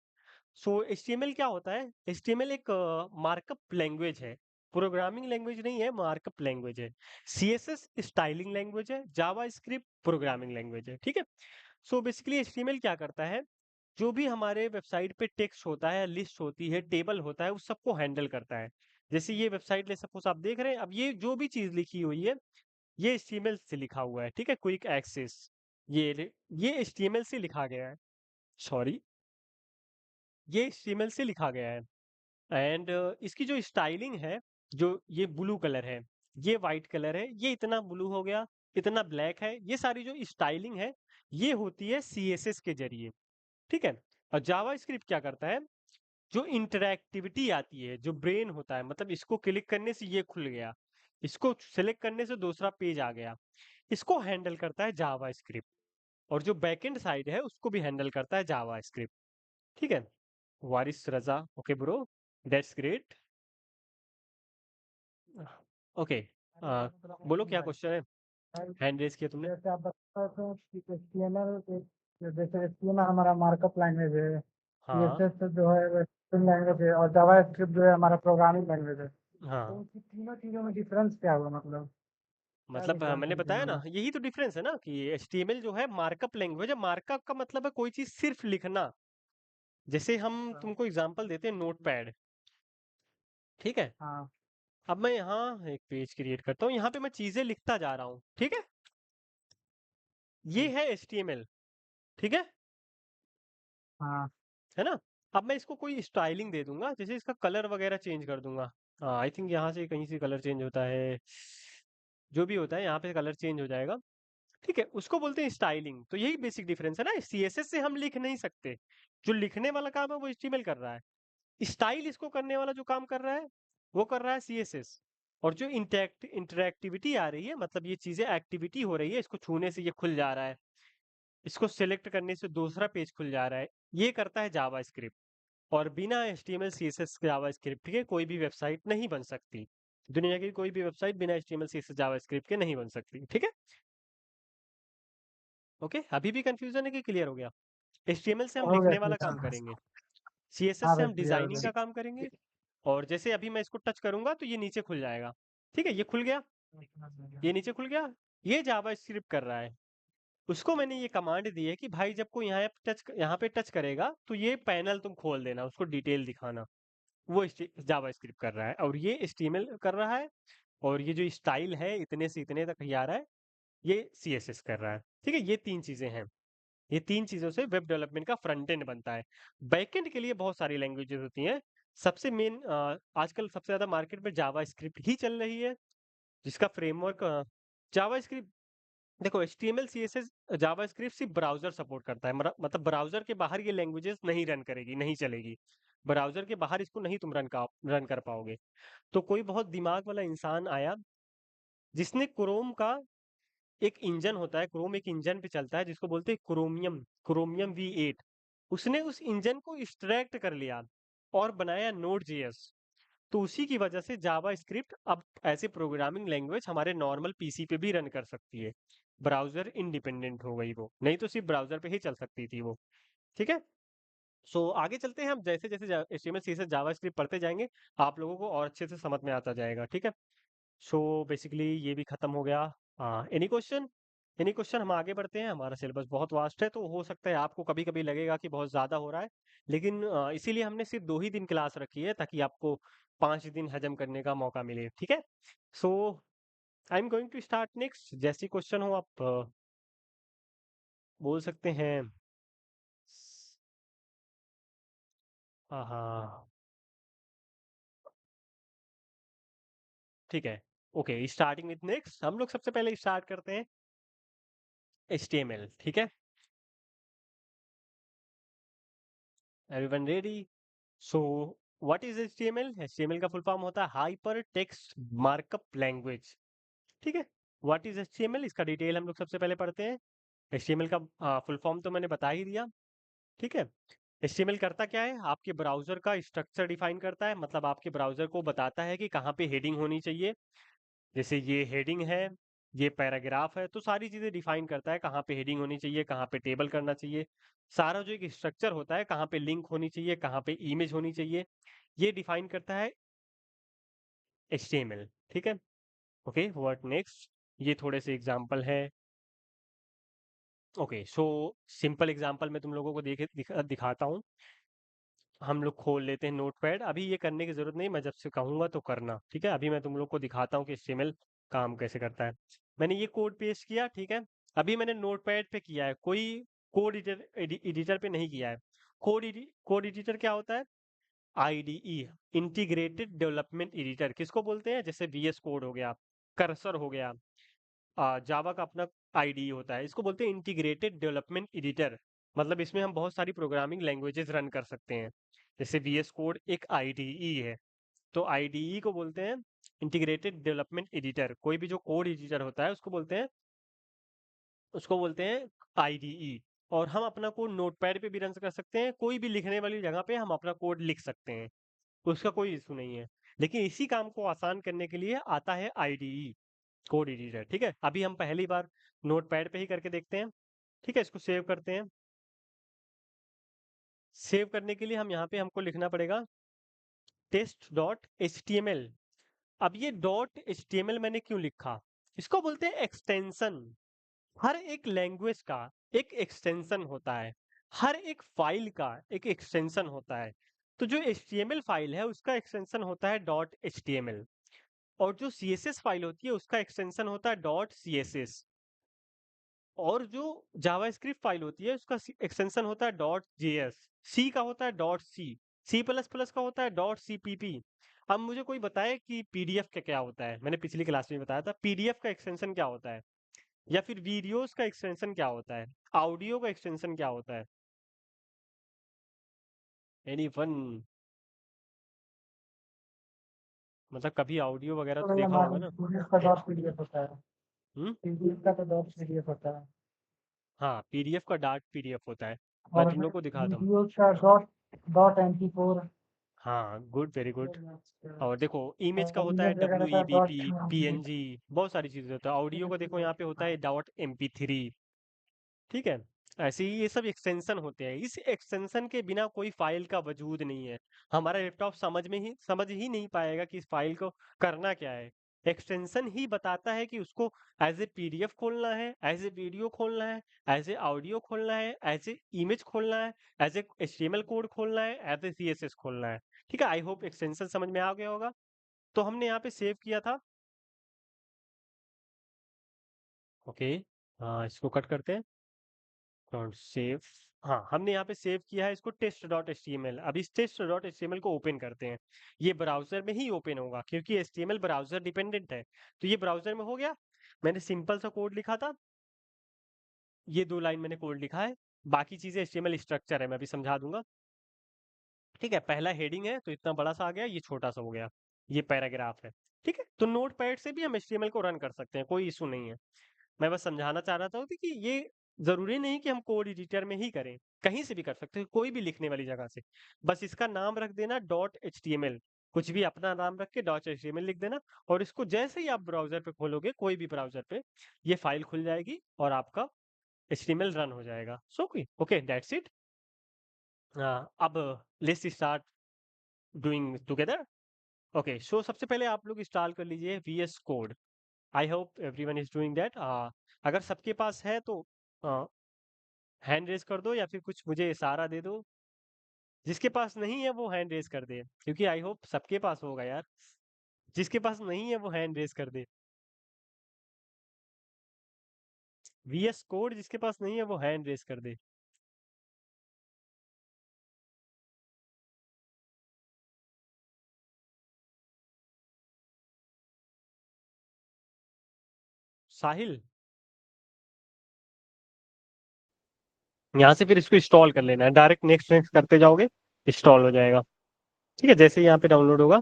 A: So HTML क्या होता है? HTML एक मार्कअप लैंग्वेज है, प्रोग्रामिंग लैंग्वेज नहीं है, मार्कअप लैंग्वेज है। CSS स्टाइलिंग लैंग्वेज है, जावास्क्रिप्ट प्रोग्रामिंग लैंग्वेज है, ठीक है? सो बेसिकली HTML क्या करता है? जो भी हमारे वेबसाइट पे टेक्स्ट होता है, लिस्ट होती है, टेबल होता है, उस सबको हैंडल करता है। जैसे ये वेबसाइट ले सपोज आप देख रहे हैं, अब ये जो भी चीज लिखी हुई है, ये एचटीएमएल से लिखा हुआ है, ठीक है? क्विक एक्सेस, ये एचटीएमएल से लिखा गया है। सॉरी, ये एचटीएमएल से लिखा गया है। एंड इसकी जो स्टाइलिंग है, जो ये ब्लू कलर है, ये वाइट कलर है, ये इतना ब्लू हो गया, इतना ब्लैक है, ये सारी जो स्टाइलिंग है, ये होती है सीएसएस के जरिए, ठीक है? और जावा स्क्रिप्ट क्या करता है? जो इंटरैक्टिविटी आती है, जो ब्रेन होता है, मतलब इसको क्लिक करने से ये खुल गया, इसको सेलेक्ट करने से दूसरा पेज आ गया, इसको हैंडल करता है जावा स्क्रिप्ट। और जो बैकएंड साइड है, उसको भी हैंडल करता है जावा स्क्रिप्ट, ठीक है? Waris Raza, okay bro, that's great. Okay, बोलो क्या क्वेश्चन है? हैंड रेज किया तुमने।
B: जैसे आप बता रहे थे कि एचटीएमएल एक, जैसे एचटीएमएल हमारा मार्कअप लैंग्वेज है,
A: हाँ
B: सीएसएस जो है वो स्ट्रिंग लैंग्वेज है, और जावास्क्रिप्ट जो है हमारा प्रोग्रामिंग लैंग्वेज है। तो
A: हाँ,
B: उनकी तीनों चीजों में डिफरेंस क्या हुआ, मतलब क्या
A: मतलब
B: डिफरेंस
A: मैंने
B: है इन
A: बताया
B: तीनों
A: ना,
B: में?
A: यही तो डिफरेंस है ना, कि एचटीएमएल जो है मार्कअप लैंग्वेज है। मार्कअप का मतलब है कोई चीज सिर्फ लिखना। जैसे हम
B: हाँ।
A: तुमको एग्जांपल देते हैं, नोटपैड, ठीक है?
B: हाँ।
A: अब मैं यहाँ एक पेज क्रिएट करता हूँ, यहाँ पे मैं चीजें लिखता जा रहा हूँ, ठीक है? ये
B: ठीक।
A: है एचटीएमएल, ठीक है?
B: हाँ।
A: है ना? अब मैं इसको कोई स्टाइलिंग दे दूंगा, जैसे इसका कलर वगैरह चेंज कर दूंगा। हाँ, आई थिंक यहाँ से कहीं से कलर चेंज होता है, जो भी होता है यहाँ पे कलर चेंज हो जाएगा, ठीक है? उसको बोलते हैं स्टाइलिंग। तो यही बेसिक डिफरेंस है ना, सीएसएस से हम लिख नहीं सकते, जो लिखने वाला काम है वो एचटीएमएल कर रहा है। स्टाइल इसको करने वाला जो काम कर रहा है, वो कर रहा है सीएसएस। और जो इंटरैक्टिविटी आ रही है, मतलब ये चीजें एक्टिविटी हो रही है, इसको छूने से ये खुल जा रहा है, इसको सिलेक्ट करने से दूसरा पेज खुल जा रहा है, ये करता है जावा स्क्रिप्ट। और बिना एचटीएमएल सीएसएस जावास्क्रिप्ट के कोई भी वेबसाइट नहीं बन सकती। दुनिया की कोई भी वेबसाइट बिना एचटीएमएल सीएसएस जावास्क्रिप्ट के नहीं बन सकती, ठीक है? ओके, अभी भी कंफ्यूजन है कि क्लियर हो गया? एचटीएमएल से हम
B: हो गया
A: लिखने वाला काम
B: क्लियर।
A: करेंगे, सीएसएस
B: हाँ
A: से
B: भाई,
A: हम
B: क्लियर हो
A: डिजाइनिंग
B: गया।
A: का काम करेंगे। और जैसे अभी मैं इसको टच करूंगा तो ये नीचे खुल जाएगा, ठीक है? ये खुल गया, ये नीचे खुल गया, ये जावास्क्रिप्ट कर रहा है। उसको मैंने ये कमांड दी है कि भाई जब कोई यहाँ पे टच करेगा तो ये पैनल तुम खोल देना, उसको डिटेल दिखाना। वो जावास्क्रिप्ट कर रहा है, और ये एचटीएमएल कर रहा है। और ये जो स्टाइल है, इतने से इतने तक ही आ रहा है, ये सीएसएस कर रहा है, ठीक है? ये तीन चीजें हैं। ये तीन चीजों से वेब डेवलपमेंट का फ्रंट एंड बनता है। बैक एंड के लिए बहुत सारी लैंग्वेजेस होती हैं, सबसे मेन आजकल सबसे ज़्यादा मार्केट में जावास्क्रिप्ट ही चल रही है, जिसका फ्रेमवर्क जावास्क्रिप्ट। देखो एचटीएमएल सीएसएस जावास्क्रिप्ट सिर्फ ब्राउज़र सपोर्ट करता है, मतलब ब्राउज़र के बाहर ये लैंग्वेजेस नहीं रन करेगी, नहीं चलेगी। ब्राउज़र के बाहर इसको नहीं तुम रन कर पाओगे। तो कोई बहुत दिमाग वाला इंसान आया, जिसने क्रोम का एक इंजन होता है, क्रोम एक इंजन पे चलता है जिसको बोलते हैं क्रोमियम, क्रोमियम V8। उसने उस इंजन को एक्सट्रैक्ट कर लिया और बनाया नोड जेएस। तो उसी की वजह से जावा स्क्रिप्ट अब ऐसे प्रोग्रामिंग लैंग्वेज हमारे नॉर्मल पीसी पे भी रन कर सकती है। ब्राउजर इंडिपेंडेंट हो गई वो, नहीं तो सिर्फ ब्राउजर पे ही चल सकती थी वो। ठीक है। सो आगे चलते हैं हम, जैसे जैसे HTML CSS जावा स्क्रिप्ट पढ़ते जाएंगे, आप लोगों को और अच्छे से समझ में आता जाएगा। ठीक है। सो बेसिकली ये भी खत्म हो गया। Any question? Any question? हम आगे बढ़ते हैं, हमारा सिलेबस बहुत वास्ट है, तो हो सकता है आपको कभी कभी लगेगा कि बहुत ज़्यादा हो रहा है, लेकिन इसीलिए हमने सिर्फ 2 ही दिन क्लास रखी है, ताकि आपको 5 दिन हजम करने का मौका मिले। ठीक है। So I am going to start next. जैसी क्वेश्चन हो आप बोल सकते हैं। हाँ हाँ, ठीक है। ओके, स्टार्टिंग विद नेक्स्ट, हम लोग सबसे पहले स्टार्ट करते हैं HTML। ठीक है। Everyone ready? So what is HTML? HTML का फुल फॉर्म होता है हाइपर टेक्स्ट मार्कअप लैंग्वेज। ठीक है। व्हाट इज HTML, इसका डिटेल हम लोग सबसे पहले पढ़ते हैं। HTML का फुल फॉर्म तो मैंने बता ही दिया। ठीक है। HTML करता क्या है? आपके ब्राउजर का स्ट्रक्चर डिफाइन करता है, मतलब आपके ब्राउजर को बताता है कि कहाँ पे हेडिंग होनी चाहिए। जैसे ये हेडिंग है, ये पैराग्राफ है, तो सारी चीजें डिफाइन करता है, कहाँ पे हेडिंग होनी चाहिए, कहाँ पे टेबल करना चाहिए। सारा जो एक स्ट्रक्चर होता है, कहाँ पे लिंक होनी चाहिए, कहाँ पे इमेज होनी चाहिए, ये डिफाइन करता है HTML। ठीक है। Okay, what next? ये थोड़े से एग्जांपल है। ओके, सो सिंपल एग्जांपल मैं तुम लोगों को दिखाता हूँ। हम लोग खोल लेते हैं नोटपैड। अभी ये करने की जरूरत नहीं, मैं जब से कहूंगा तो करना। ठीक है। अभी मैं तुम लोग को दिखाता हूँ कि HTML काम कैसे करता है। मैंने ये कोड पेस्ट किया। ठीक है। अभी मैंने नोटपैड पे किया है, कोई कोड एडिटर पे नहीं किया है। कोड एडिटर क्या होता है? IDE, इंटीग्रेटेड डेवलपमेंट एडिटर किसको बोलते हैं? जैसे VS कोड हो गया, कर्सर हो गया, जावा का अपना IDE होता है, इसको बोलते हैं इंटीग्रेटेड डेवलपमेंट एडिटर। मतलब इसमें हम बहुत सारी प्रोग्रामिंग लैंग्वेजेस रन कर सकते हैं। जैसे VS कोड एक IDE है, तो IDE को बोलते हैं इंटीग्रेटेड डेवलपमेंट एडिटर। कोई भी जो कोड एडिटर होता है उसको बोलते हैं IDE। और हम अपना कोड नोटपैड पे भी रन कर सकते हैं, कोई भी लिखने वाली जगह पे हम अपना कोड लिख सकते हैं, उसका कोई इशू नहीं है। लेकिन इसी काम को आसान करने के लिए आता है IDE, कोड एडिटर। ठीक है। अभी हम पहली बार नोटपैड पे ही करके देखते हैं। ठीक है, इसको सेव करते हैं। सेव करने के लिए हम यहाँ पे हमको लिखना पड़ेगा test.html। अब ये .html मैंने क्यों लिखा? इसको बोलते हैं एक्सटेंशन। हर एक लैंग्वेज का एक एक्सटेंशन होता है, हर एक फाइल का एक एक्सटेंशन होता है। तो जो HTML फाइल है उसका एक्सटेंशन होता है .html, और जो CSS फाइल होती है उसका एक्सटेंशन होता है .css, और जो जावास्क्रिप्ट फाइल होती है उसका एक्सटेंशन होता है .js, सी का होता है C++ का होता है .cpp। अब मुझे कोई बताए कि PDF का क्या होता है? मैंने पिछली क्लास में बताया था PDF का एक्सटेंशन क्या होता है, या फिर वीडियोस का एक्सटेंशन क्या होता है, ऑडियो का एक्सटेंशन क्या होता है? एनीवन? मतलब कभी ऑडियो वगैरह
B: तो
A: तो
B: भैया
A: देखा
B: हमारा
A: होगा ना।
B: PDF का डॉट PDF होता है।
A: हम्म।
B: PDF का तो डॉट PDF होता है।
A: हाँ, PDF का डार्क PDF होता है। मैं
B: और
A: तुम लोग को दिखाता हूँ।
B: वीडियो का डॉट डॉट MP4।
A: हाँ, गुड, वेरी गुड। और देखो इमेज का
B: और
A: होता है
B: इमेज वगैरह का
A: WEBP,
B: डॉट MPEG।
A: PNG, बहुत सारी चीजें होता है। ऑडियो का देखो यहाँ पे होता है .MP3। ठीक है। ऐसे ही ये सब एक्सटेंशन होते हैं। इस एक्सटेंशन के बिना कोई फाइल का वजूद नहीं है। हमारा लैपटॉप समझ ही नहीं पाएगा कि इस फाइल को करना क्या है। एक्सटेंशन ही बताता है कि उसको एज ए PDF खोलना है, एज ए वीडियो खोलना है, एज ए ऑडियो खोलना है, एज ए इमेज खोलना है, एज ए HTML कोड खोलना है, एज ए CSS खोलना है। ठीक है। आई होप एक्सटेंशन समझ में आ गया होगा। तो हमने यहाँ पे सेव किया था। ओके। हाँ, इसको कट करते हैं। Dot save. हाँ, हमने यहाँ पे सेव किया है इसको test dot H T M L. अब इस test dot H T M L को ओपन करते हैं। ये ब्राउजर में ही ओपन होगा क्योंकि H T M L browser dependent है। तो ये ब्राउजर में हो गया। मैंने सिंपल सा कोड लिखा था, ये 2 लाइन मैंने कोड लिखा है। बाकी चीजें H T M L structure है, मैं अभी समझा दूंगा। ठीक है, पहला हेडिंग है तो इतना बड़ा सा आ गया, ये छोटा सा हो गया, ये पैराग्राफ है। ठीक है, तो नोट पैड से भी हम एच टी एम एल को रन कर सकते हैं, कोई इशू नहीं है। मैं बस समझाना चाह रहा था कि ये जरूरी नहीं कि हम कोड एडिटर में ही करें, कहीं से भी कर सकते हैं, कोई भी लिखने वाली जगह से। बस इसका नाम रख देना dot H T M L, कुछ भी अपना नाम रख के dot H T M L लिख देना। और इसको जैसे ही आप ब्राउजर पे खोलोगे, कोई भी ब्राउजर पे, ये फाइल खुल जाएगी और आपका H T M L run हो जाएगा। So okay, that's it. अब let's start doing together. Okay, so सबसे पहले आप लोग इंस्टॉल कर लीजिए V S code. I hope everyone is doing that. अगर सबके पास है तो हैंड रेज कर दो, या फिर कुछ मुझे इशारा दे दो। जिसके पास नहीं है वो हैंड रेज कर दे, क्योंकि आई होप सबके पास होगा यार। जिसके पास नहीं है वो हैंड रेज कर दे। वी एस कोड जिसके पास नहीं है वो हैंड रेज कर दे। साहिल, यहाँ से फिर इसको इंस्टॉल कर लेना है, डायरेक्ट नेक्स्ट नेक्स्ट करते जाओगे, इंस्टॉल हो जाएगा। ठीक है, जैसे ही यहाँ पे डाउनलोड होगा।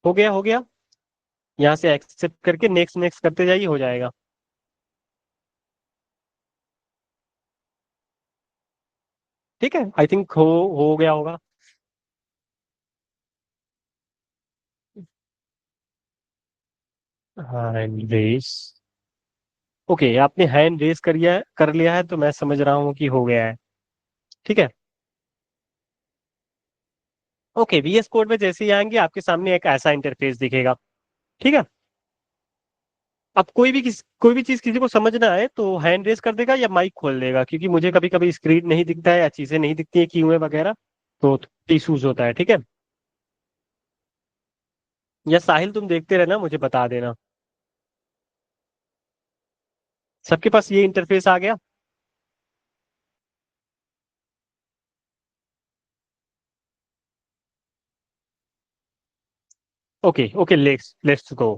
A: हो गया, हो गया। यहाँ से एक्सेप्ट करके नेक्स्ट नेक्स्ट करते जाइए, हो जाएगा। ठीक है, आई थिंक हो गया होगा। Hand raise. ओके, आपने हैंड रेस कर लिया है, तो मैं समझ रहा हूँ कि हो गया है। ठीक है। ओके, वीएस कोड में जैसे ही आएंगे आपके सामने एक ऐसा इंटरफेस दिखेगा। ठीक है। अब कोई भी चीज किसी को समझ ना आए तो हैंड रेस कर देगा या माइक खोल देगा, क्योंकि मुझे कभी कभी स्क्रीन नहीं दिखता है या चीजें नहीं दिखती है क्यों है वगैरह, तो इशूज होता है। ठीक है। या साहिल तुम देखते रहना, मुझे बता देना। सबके पास ये इंटरफेस आ गया। Okay okay, let's let's go.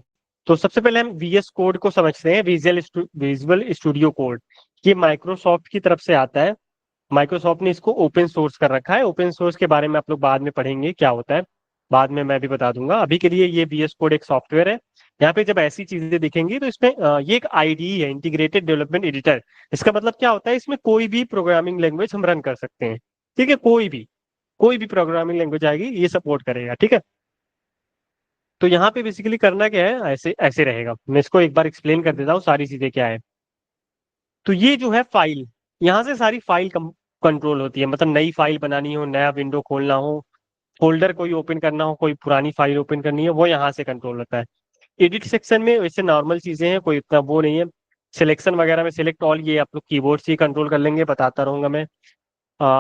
A: तो सबसे पहले हम वीएस कोड को समझते हैं, विजुअल स्टूडियो कोड। ये माइक्रोसॉफ्ट की तरफ से आता है। माइक्रोसॉफ्ट ने इसको ओपन सोर्स कर रखा है। ओपन सोर्स के बारे में आप लोग बाद में पढ़ेंगे क्या होता है, बाद में मैं भी बता दूंगा। अभी के लिए ये वीएस कोड एक सॉफ्टवेयर है। यहाँ पे जब ऐसी चीजें दिखेंगी तो इसमें ये एक आईडीई है, इंटीग्रेटेड डेवलपमेंट एडिटर। इसका मतलब क्या होता है, इसमें कोई भी प्रोग्रामिंग लैंग्वेज हम रन कर सकते हैं। ठीक है, कोई भी प्रोग्रामिंग लैंग्वेज आएगी ये सपोर्ट करेगा। ठीक है। तो यहाँ पे बेसिकली करना क्या है, ऐसे ऐसे रहेगा। मैं इसको एक बार एक्सप्लेन कर देता हूँ सारी चीजें क्या है। तो ये जो है फाइल, यहाँ से सारी फाइल कंट्रोल होती है। मतलब नई फाइल बनानी हो, नया विंडो खोलना हो, फोल्डर कोई ओपन करना हो, कोई पुरानी फाइल ओपन करनी है, वो यहाँ से कंट्रोल होता है। एडिट सेक्शन में वैसे नॉर्मल चीजें हैं, कोई इतना वो नहीं है। सिलेक्शन वगैरह में सिलेक्ट ऑल, ये आप लोग कीबोर्ड से ही कंट्रोल कर लेंगे, बताता रहूंगा मैं।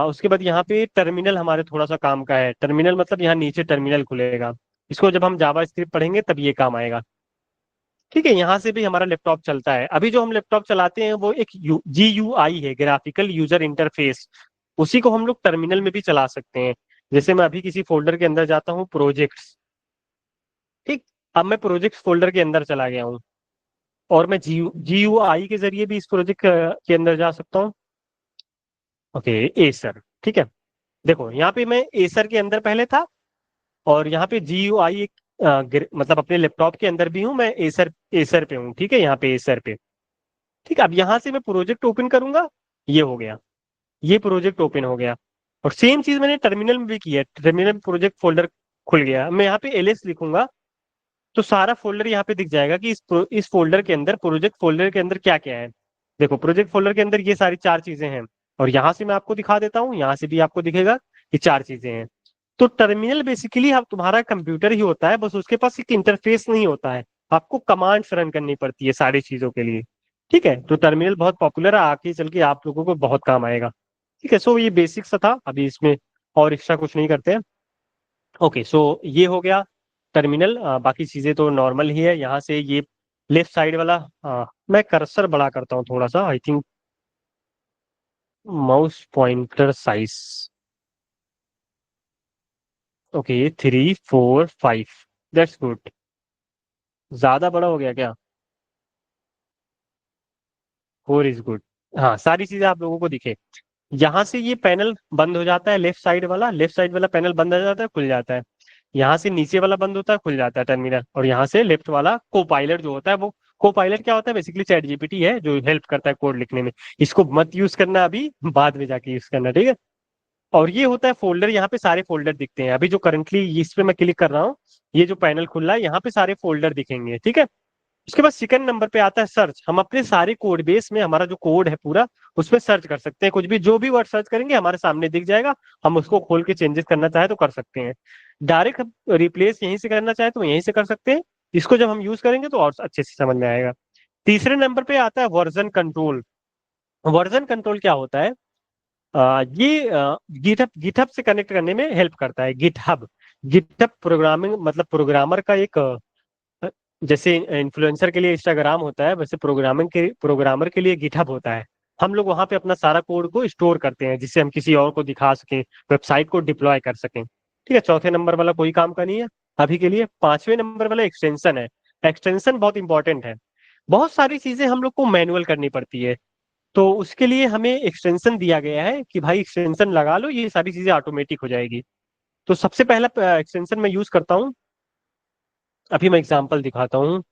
A: उसके बाद यहाँ पे टर्मिनल हमारे थोड़ा सा काम का है। टर्मिनल मतलब यहाँ नीचे टर्मिनल खुलेगा। इसको जब हम जावा स्क्रिप्ट पढ़ेंगे तब ये काम आएगा। ठीक है, यहाँ से भी हमारा लैपटॉप चलता है। अभी जो हम लैपटॉप चलाते हैं वो एक GUI है, ग्राफिकल यूजर इंटरफेस। उसी को हम लोग टर्मिनल में भी चला सकते हैं। जैसे मैं अभी किसी फोल्डर के अंदर जाता हूँ, प्रोजेक्ट्स। ठीक। अब मैं प्रोजेक्ट्स फोल्डर के अंदर चला गया हूँ, और मैं GUI के जरिए भी इस प्रोजेक्ट के अंदर जा सकता हूँ। Okay, Acer. ठीक है। देखो यहाँ पे मैं एसर के अंदर पहले था, और यहाँ पे GUI एक मतलब अपने लैपटॉप के अंदर भी हूँ मैं, एसर एसर पे हूँ। ठीक है, यहाँ पे एसर पे। ठीक है, अब यहाँ से मैं प्रोजेक्ट ओपन करूंगा, ये हो गया, ये प्रोजेक्ट ओपन हो गया। और सेम चीज मैंने टर्मिनल में भी की है, टर्मिनल में प्रोजेक्ट फोल्डर खुल गया। मैं यहाँ पे एलएस लिखूंगा तो सारा फोल्डर यहाँ पे दिख जाएगा कि इस फोल्डर के अंदर, प्रोजेक्ट फोल्डर के अंदर क्या क्या है। देखो, प्रोजेक्ट फोल्डर के अंदर ये सारी 4 चीजें हैं। और यहाँ से मैं आपको दिखा देता हूँ, यहाँ से भी आपको दिखेगा ये 4 चीजें हैं। तो टर्मिनल बेसिकली अब तुम्हारा कंप्यूटर ही होता है, बस उसके पास एक इंटरफेस नहीं होता है। आपको कमांड्स रन करनी पड़ती है सारी चीजों के लिए। ठीक है, तो टर्मिनल बहुत पॉपुलर है, आगे चल के आप लोगों को बहुत काम आएगा। ठीक है, सो ये बेसिक सा था, अभी इसमें और एक्स्ट्रा कुछ नहीं करते हैं। ओके, सो ये हो गया। टर्मिनल, बाकी चीज़ें तो नॉर्मल ही है। यहाँ से ये लेफ्ट साइड वाला, मैं कर्सर बड़ा करता हूँ थोड़ा सा, I think mouse pointer size. Okay, 3 4 5, that's good. ज़्यादा बड़ा हो गया क्या? 4 इज गुड। हाँ, सारी चीज़ें आप लोगों को दिखे। यहाँ से ये पैनल बंद हो जाता है, लेफ्ट साइड वाला पैनल बंद हो जाता है, खुल जाता है। यहाँ से नीचे वाला बंद होता है, खुल जाता है टर्मिनल। और यहाँ से लेफ्ट वाला को पायलट जो होता है, वो को पायलट क्या होता है? बेसिकली चैट जीपीटी है जो हेल्प करता है कोड लिखने में। इसको मत यूज करना अभी, बाद में जाके यूज करना, ठीक है। और ये होता है फोल्डर, यहाँ पे सारे फोल्डर दिखते हैं। अभी जो करंटली इस पे मैं क्लिक कर रहा हूँ, ये जो पैनल खुल रहा है, यहाँ पे सारे फोल्डर दिखेंगे, ठीक है। उसके बाद सेकंड नंबर पे आता है सर्च। हम अपने सारे कोड बेस में, हमारा जो कोड है पूरा, उसमें सर्च कर सकते हैं। कुछ भी, जो भी वर्ड सर्च करेंगे हमारे सामने दिख जाएगा। हम उसको खोल के चेंजेस करना चाहे तो कर सकते हैं। डायरेक्ट रिप्लेस यहीं से करना चाहे तो यहीं से कर सकते हैं। इसको जब हम यूज करेंगे तो और अच्छे से समझ में आएगा। तीसरे नंबर पे आता है वर्जन कंट्रोल। वर्जन कंट्रोल क्या होता है? ये गिटहब गिटहब से कनेक्ट करने में हेल्प करता है। गिटहब, गिटहब प्रोग्रामिंग मतलब प्रोग्रामर का एक, जैसे इन्फ्लुएंसर के लिए इंस्टाग्राम होता है, वैसे प्रोग्रामर के लिए गिटहब होता है। हम लोग वहां पे अपना सारा कोड को स्टोर करते हैं, जिससे हम किसी और को दिखा सकें, वेबसाइट को डिप्लॉय कर सकें। ठीक है, चौथे नंबर वाला कोई काम का नहीं है अभी के लिए। पांचवें नंबर वाला एक्सटेंशन है। एक्सटेंशन बहुत इंपॉर्टेंट है। बहुत सारी चीजें हम लोग को मैनुअल करनी पड़ती है, तो उसके लिए हमें एक्सटेंशन दिया गया है कि भाई एक्सटेंशन लगा लो, ये सारी चीजें ऑटोमेटिक हो जाएगी। तो सबसे पहला एक्सटेंशन मैं यूज करता हूँ। अभी मैं एग्जांपल दिखाता हूँ।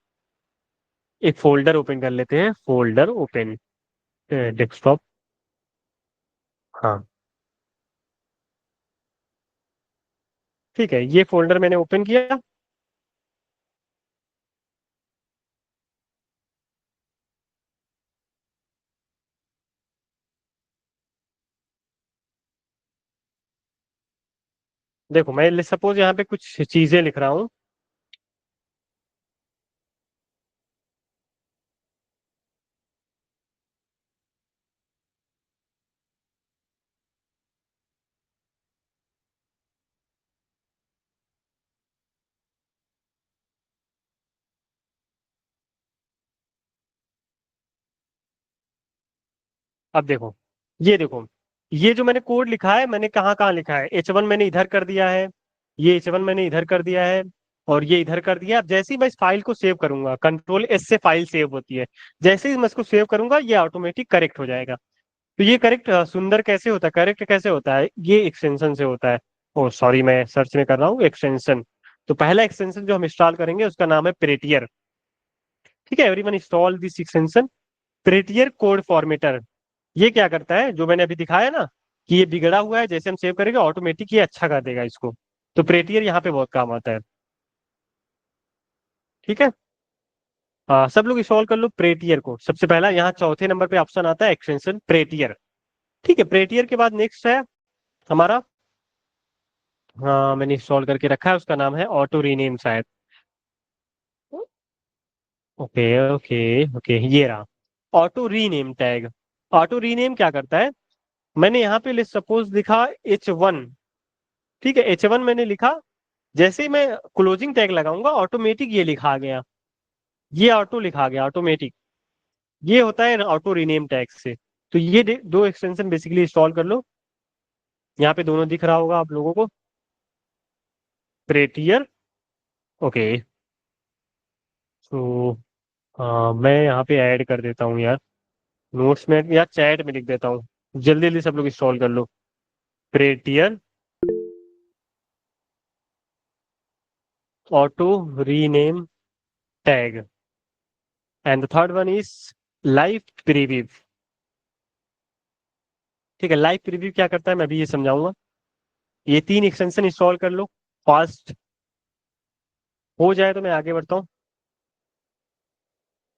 A: एक फोल्डर ओपन कर लेते हैं, फोल्डर ओपन, डेस्कटॉप। हाँ, ठीक है, ये फोल्डर मैंने ओपन किया। देखो, मैं सपोज यहाँ पे कुछ चीजें लिख रहा हूँ। अब देखो, ये देखो, ये जो मैंने कोड लिखा है, मैंने कहाँ कहाँ लिखा है? H1 मैंने इधर कर दिया है, ये H1 मैंने इधर कर दिया है, और ये इधर कर दिया। अब जैसे ही मैं इस फाइल को सेव करूंगा, कंट्रोल S से फाइल सेव होती है, जैसे ही मैं इसको सेव करूंगा ये ऑटोमेटिक करेक्ट हो जाएगा। तो ये करेक्ट सुंदर कैसे होता है, करेक्ट कैसे होता है? ये एक्सटेंशन से होता है। ओ सॉरी, मैं सर्च में कर रहा हूँ एक्सटेंशन। तो पहला एक्सटेंशन जो हम इंस्टॉल करेंगे उसका नाम है प्रेटियर। ठीक है, everyone install this extension, Prettier code formatter. ये क्या करता है, जो मैंने अभी दिखाया ना, कि ये बिगड़ा हुआ है, जैसे हम सेव करेंगे ऑटोमेटिक ये अच्छा कर देगा इसको। तो प्रेटियर यहाँ पे बहुत काम आता है। ठीक है, सब लोग इंस्टॉल कर लो प्रेटियर को। सबसे पहला यहाँ चौथे नंबर पे ऑप्शन आता है एक्सटेंशन प्रेटियर। ठीक है, प्रेटियर के बाद नेक्स्ट है हमारा, हाँ मैंने इंस्टॉल करके रखा है, उसका नाम है ऑटो रीनेम शायद। ओके ओके ओके, ये रहा auto rename tag. Auto rename क्या करता है? मैंने यहाँ पे सपोज लिखा H1। ठीक है, H1 मैंने लिखा, जैसे ही मैं क्लोजिंग टैग लगाऊंगा ऑटोमेटिक ये लिखा गया, ये ऑटो लिखा गया ऑटोमेटिक। ये होता है ऑटो रीनेम टैग से। तो ये दो एक्सटेंशन बेसिकली इंस्टॉल कर लो। यहाँ पे दोनों दिख रहा होगा आप लोगों को, प्रेटियर। ओके, तो मैं यहाँ पे ऐड कर देता हूँ यार, नोट्स में या चैट में लिख देता हूँ। जल्दी जल्दी सब लोग इंस्टॉल कर लो, Prettier auto rename tag. And the third one is live preview. ठीक है, लाइव प्रीव्यू क्या करता है मैं अभी ये समझाऊंगा। ये तीन एक्सटेंशन इंस्टॉल कर लो, फास्ट हो जाए तो मैं आगे बढ़ता हूँ।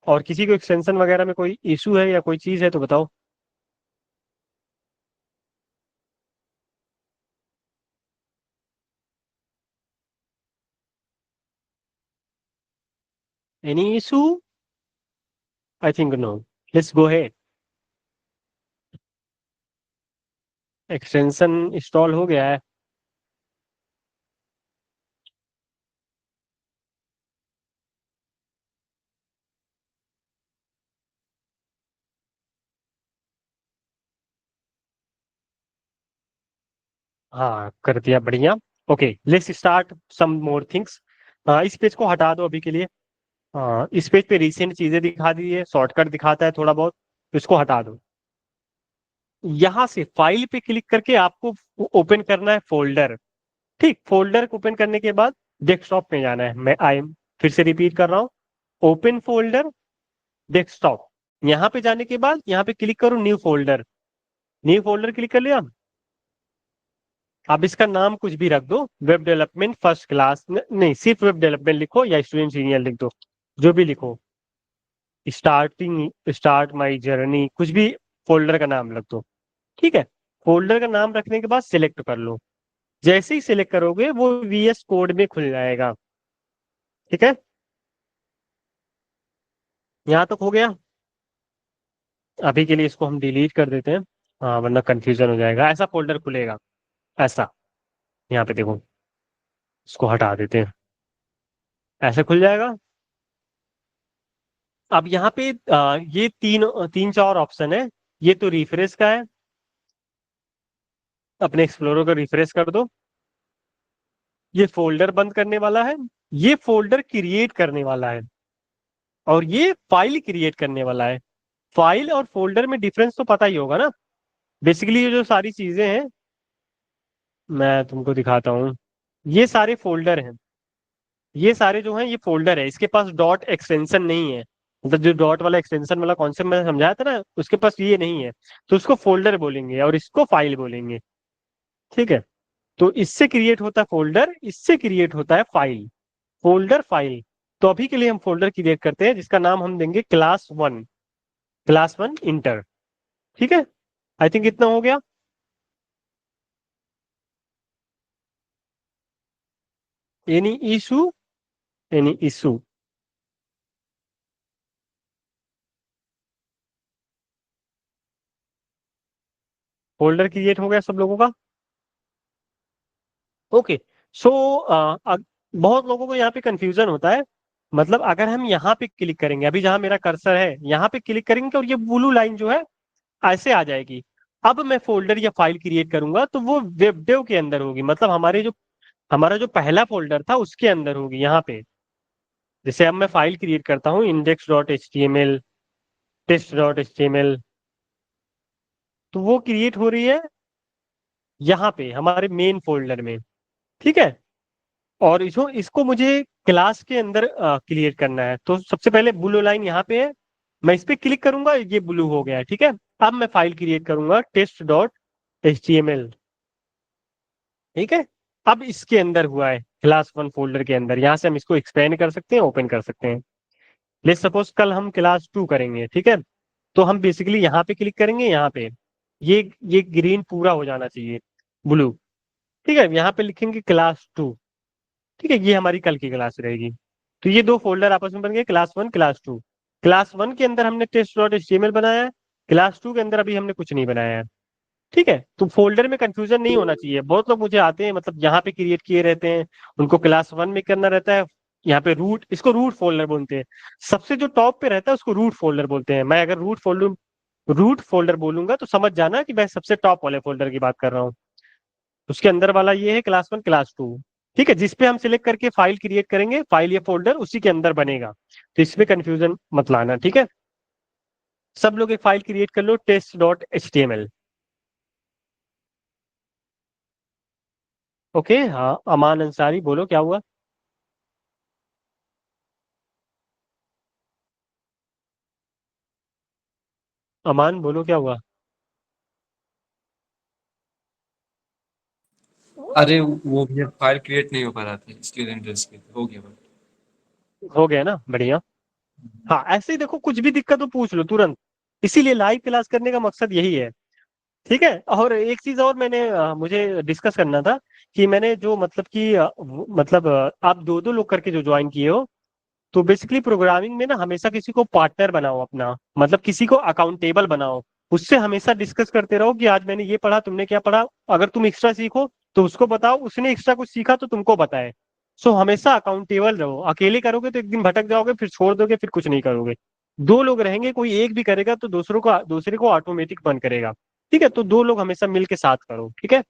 A: और किसी को एक्सटेंशन वगैरह में कोई इशू है या कोई चीज़ है तो बताओ। Any issue? I think no, let's go head. Extension install हो गया है। हाँ कर दिया, बढ़िया। Okay, let's start some more things. इस पेज को हटा दो अभी के लिए। इस पेज पे रिसेंट चीजें दिखा दी है, शॉर्टकट दिखाता है थोड़ा बहुत, तो इसको हटा दो। यहाँ से फाइल पे क्लिक करके आपको ओपन करना है फोल्डर। ठीक, फोल्डर को ओपन करने के बाद डेस्कटॉप में जाना है। मैं आई फिर से रिपीट कर रहा हूँ, ओपन फोल्डर, डेस्कटॉप। यहाँ पे जाने के बाद यहाँ पे क्लिक करो new folder. New folder click कर लिया। अब इसका नाम कुछ भी रख दो, वेब डेवलपमेंट फर्स्ट क्लास नहीं, सिर्फ वेब डेवलपमेंट लिखो या स्टूडेंट सीनियर लिख दो, जो भी लिखो। स्टार्ट माई जर्नी, कुछ भी फोल्डर का नाम रख दो। ठीक है, फोल्डर का नाम रखने के बाद सिलेक्ट कर लो। जैसे ही सिलेक्ट करोगे वो वीएस कोड में खुल जाएगा। ठीक है, यहाँ तक हो गया। अभी के लिए इसको हम डिलीट कर देते हैं, हाँ वरना कंफ्यूजन हो जाएगा। ऐसा फोल्डर खुलेगा, ऐसा। यहाँ पे देखो, इसको हटा देते हैं, ऐसे खुल जाएगा। अब यहाँ पे ये तीन चार ऑप्शन है। ये तो रिफ्रेश का है, अपने एक्सप्लोरर को रिफ्रेश कर दो। ये फोल्डर बंद करने वाला है, ये फोल्डर क्रिएट करने वाला है, और ये फाइल क्रिएट करने वाला है। फाइल और फोल्डर में डिफरेंस तो पता ही होगा ना। बेसिकली ये जो सारी चीजें हैं, मैं तुमको दिखाता हूँ। ये सारे फोल्डर हैं, ये सारे जो हैं ये फोल्डर है। इसके पास डॉट एक्सटेंशन नहीं है, मतलब जो डॉट वाला एक्सटेंशन वाला कॉन्सेप्ट मैंने समझाया था ना, उसके पास ये नहीं है। तो उसको फोल्डर बोलेंगे और इसको फाइल बोलेंगे। ठीक है, तो इससे क्रिएट होता है फोल्डर, इससे क्रिएट होता है फाइल। Folder file. तो अभी के लिए हम फोल्डर क्रिएट करते हैं जिसका नाम हम देंगे class one. Class one inter. ठीक है, आई थिंक इतना हो गया। Any issue? Any issue? Folder create हो गया सब लोगों का। ओके, सो बहुत लोगों को यहाँ पे कंफ्यूजन होता है। मतलब अगर हम यहाँ पे क्लिक करेंगे, अभी जहां मेरा कर्सर है यहाँ पे क्लिक करेंगे और ये ब्लू लाइन जो है ऐसे आ जाएगी। अब मैं फोल्डर या फाइल क्रिएट करूंगा तो वो वेबडेव के अंदर होगी, मतलब हमारा जो पहला फोल्डर था उसके अंदर होगी यहाँ पे। जैसे अब मैं फाइल क्रिएट करता हूँ index.html, test.html, तो वो क्रिएट हो रही है यहाँ पे हमारे मेन फोल्डर में। ठीक है, और इसको मुझे क्लास के अंदर क्रिएट करना है। तो सबसे पहले ब्लू लाइन यहाँ पे है, मैं इस पे क्लिक करूंगा, ये ब्लू हो गया। ठीक है, अब मैं फाइल क्रिएट करूंगा test.html। ठीक है, अब इसके अंदर हुआ है क्लास वन फोल्डर के अंदर। यहाँ से हम इसको एक्सपेंड कर सकते हैं, ओपन कर सकते हैं। लेट्स सपोज कल हम क्लास टू करेंगे, ठीक है, तो हम बेसिकली यहाँ पे क्लिक करेंगे। यहाँ पे ये ग्रीन पूरा हो जाना चाहिए, ब्लू। ठीक है, यहाँ पे लिखेंगे क्लास टू। ठीक है, ये हमारी कल की क्लास रहेगी। तो ये दो फोल्डर आपस में बन गए, class one class two. Class one के अंदर हमने test.html बनाया है, क्लास टू के अंदर अभी हमने कुछ नहीं बनाया है। ठीक है, तो फोल्डर में कंफ्यूजन नहीं होना चाहिए। बहुत लोग मुझे आते हैं, मतलब यहाँ पे क्रिएट किए रहते हैं, उनको क्लास वन में करना रहता है। यहाँ पे रूट, इसको रूट फोल्डर बोलते हैं। सबसे जो टॉप पे रहता है उसको रूट फोल्डर बोलते हैं। मैं अगर रूट फोल्डर बोलूंगा तो समझ जाना कि मैं सबसे टॉप वाले फोल्डर की बात कर रहा हूँ। उसके अंदर वाला ये है क्लास वन क्लास टू। ठीक है, जिसपे हम सिलेक्ट करके फाइल क्रिएट करेंगे, फाइल या फोल्डर उसी के अंदर बनेगा। तो इसमें कंफ्यूजन मत लाना। ठीक है, सब लोग एक फाइल क्रिएट कर लो, test.html। ओके, हाँ अमान अंसारी बोलो क्या हुआ। अमान बोलो क्या हुआ।
C: अरे वो भी फाइल क्रिएट नहीं हो पा रहा था, स्टूडेंट के हो गया बट।
A: हो गया ना, बढ़िया। हाँ ऐसे ही देखो, कुछ भी दिक्कत हो पूछ लो तुरंत। इसीलिए लाइव क्लास करने का मकसद यही है। ठीक है, और एक चीज और मुझे डिस्कस करना था कि मैंने जो मतलब कि आप दो दो लोग करके जो ज्वाइन किए हो, तो बेसिकली प्रोग्रामिंग में ना हमेशा किसी को पार्टनर बनाओ अपना, मतलब किसी को अकाउंटेबल बनाओ। उससे हमेशा डिस्कस करते रहो कि आज मैंने ये पढ़ा, तुमने क्या पढ़ा। अगर तुम एक्स्ट्रा सीखो तो उसको बताओ, उसने एक्स्ट्रा कुछ सीखा तो तुमको बताए। सो हमेशा अकाउंटेबल रहो। अकेले करोगे तो एक दिन भटक जाओगे, फिर छोड़ दोगे, फिर कुछ नहीं करोगे। दो लोग रहेंगे, कोई एक भी करेगा तो दूसरे को ऑटोमेटिक बंद करेगा। ठीक है, तो दो लोग हमेशा मिल के साथ करो। ठीक है,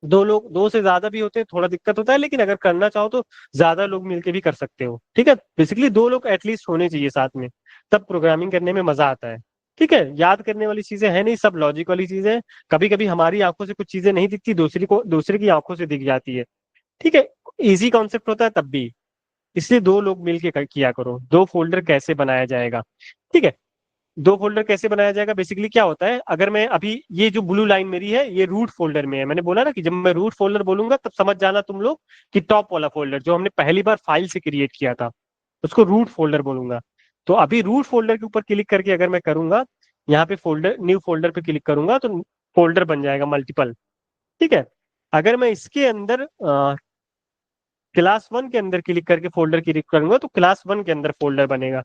A: दो से ज्यादा भी होते हैं थोड़ा दिक्कत होता है, लेकिन अगर करना चाहो तो ज्यादा लोग मिलके भी कर सकते हो। ठीक है, बेसिकली दो लोग एटलीस्ट होने चाहिए साथ में, तब प्रोग्रामिंग करने में मजा आता है। ठीक है, याद करने वाली चीजें है नहीं, सब लॉजिक वाली चीजें हैं। कभी कभी हमारी आंखों से कुछ चीजें नहीं दिखती, दूसरे की आंखों से दिख जाती है। ठीक है, इजी कॉन्सेप्ट होता है तब भी, इसलिए दो लोग मिलके किया करो। दो फोल्डर कैसे बनाया जाएगा? ठीक है, दो फोल्डर कैसे बनाया जाएगा, बेसिकली क्या होता है, अगर मैं अभी ये जो ब्लू लाइन मेरी है ये रूट फोल्डर में है, मैंने बोला ना कि जब मैं रूट फोल्डर बोलूंगा तब समझ जाना तुम लोग कि टॉप वाला फोल्डर जो हमने पहली बार फाइल से क्रिएट किया था उसको रूट फोल्डर बोलूंगा। तो अभी रूट फोल्डर के ऊपर क्लिक करके अगर मैं करूंगा, यहाँ पे फोल्डर न्यू फोल्डर पे क्लिक करूंगा तो फोल्डर बन जाएगा मल्टीपल। ठीक है, अगर मैं इसके अंदर क्लास वन के अंदर क्लिक करके फोल्डर क्लिक करूंगा तो क्लास वन के अंदर फोल्डर बनेगा।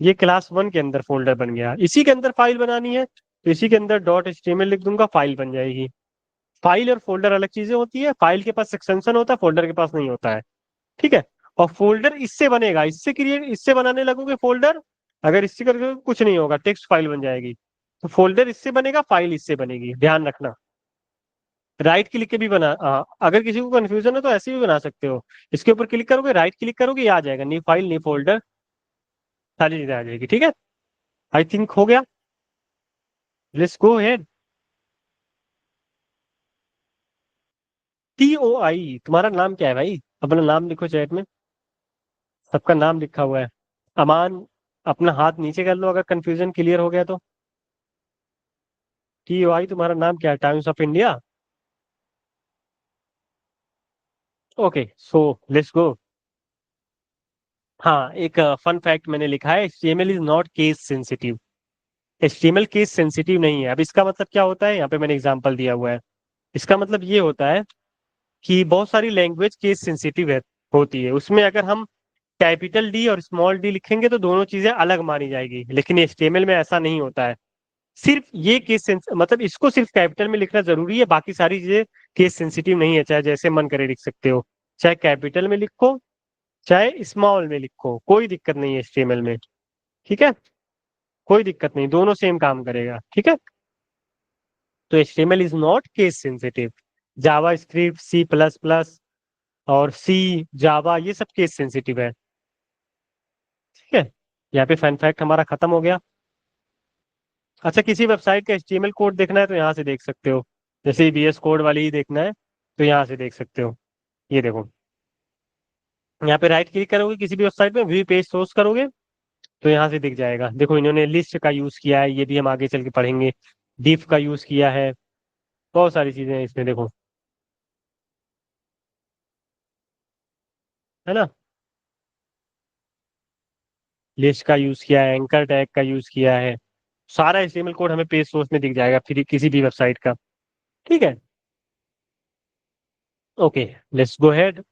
A: ये क्लास वन के अंदर फोल्डर बन गया। इसी के अंदर फाइल बनानी है तो इसी के अंदर डॉट एचटीएमएल लिख दूंगा, फाइल बन जाएगी। फाइल और फोल्डर अलग चीजें होती है, फाइल के पास एक्सटेंशन होता है, फोल्डर के पास नहीं होता है। ठीक है, और फोल्डर इससे बनेगा, इससे बनाने लगोगे फोल्डर, अगर इससे करके कुछ नहीं होगा, टेक्स्ट फाइल बन जाएगी। तो फोल्डर इससे बनेगा, फाइल इससे बनेगी, ध्यान रखना। राइट क्लिक के भी अगर किसी को कंफ्यूजन है तो ऐसे भी बना सकते हो। इसके ऊपर क्लिक करोगे, राइट क्लिक करोगे, ये आ जाएगा न्यू फाइल न्यू फोल्डर, सारी चीजें आ जाएगी। ठीक है, आई थिंक हो गया, लेट्स गो हेड। TOI, तुम्हारा नाम क्या है भाई? अपना नाम लिखो चैट में, सबका नाम लिखा हुआ है। अमान, अपना हाथ नीचे कर लो अगर कंफ्यूजन क्लियर हो गया तो। TOI तुम्हारा नाम क्या है? Times of India. Okay, so let's go. हाँ, एक फन फैक्ट मैंने लिखा है, HTML is not case sensitive. HTML case sensitive नहीं है। अब इसका मतलब क्या होता है, यहाँ पे मैंने एग्जांपल दिया हुआ है। इसका मतलब ये होता है कि बहुत सारी लैंग्वेज केस सेंसिटिव है, होती है, उसमें अगर हम कैपिटल डी और स्मॉल डी लिखेंगे तो दोनों चीजें अलग मानी जाएगी, लेकिन HTML में ऐसा नहीं होता है। सिर्फ ये मतलब इसको सिर्फ कैपिटल में लिखना जरूरी है, बाकी सारी चीजें केस सेंसिटिव नहीं है, चाहे जैसे मन करे लिख सकते हो, चाहे कैपिटल में लिखो चाहे स्मॉल में लिखो, कोई दिक्कत नहीं है HTML में। ठीक है, कोई दिक्कत नहीं, दोनों सेम काम करेगा। ठीक है, तो HTML is not case sensitive. Java script, C++ और सी, जावा, ये सब केस सेंसिटिव है। ठीक है, यहाँ पे फन फैक्ट हमारा खत्म हो गया। अच्छा, किसी वेबसाइट का HTML कोड देखना है तो यहाँ से देख सकते हो, जैसे VS कोड वाली ही देखना है तो यहाँ से देख सकते हो। ये देखो, यहाँ पे राइट क्लिक करोगे किसी भी वेबसाइट में, व्यू पेज सोर्स करोगे तो यहाँ से दिख जाएगा। देखो, इन्होंने लिस्ट का यूज किया है, ये भी हम आगे चल के पढ़ेंगे। डिफ का यूज किया है, बहुत सारी चीजें हैं इसमें, देखो, है ना। लिस्ट का यूज किया है, एंकर टैग का यूज किया है, सारा HTML कोड हमें पेज सोर्स में दिख जाएगा फिर किसी भी वेबसाइट का। ठीक है, ओके, लेट्स गो हेड।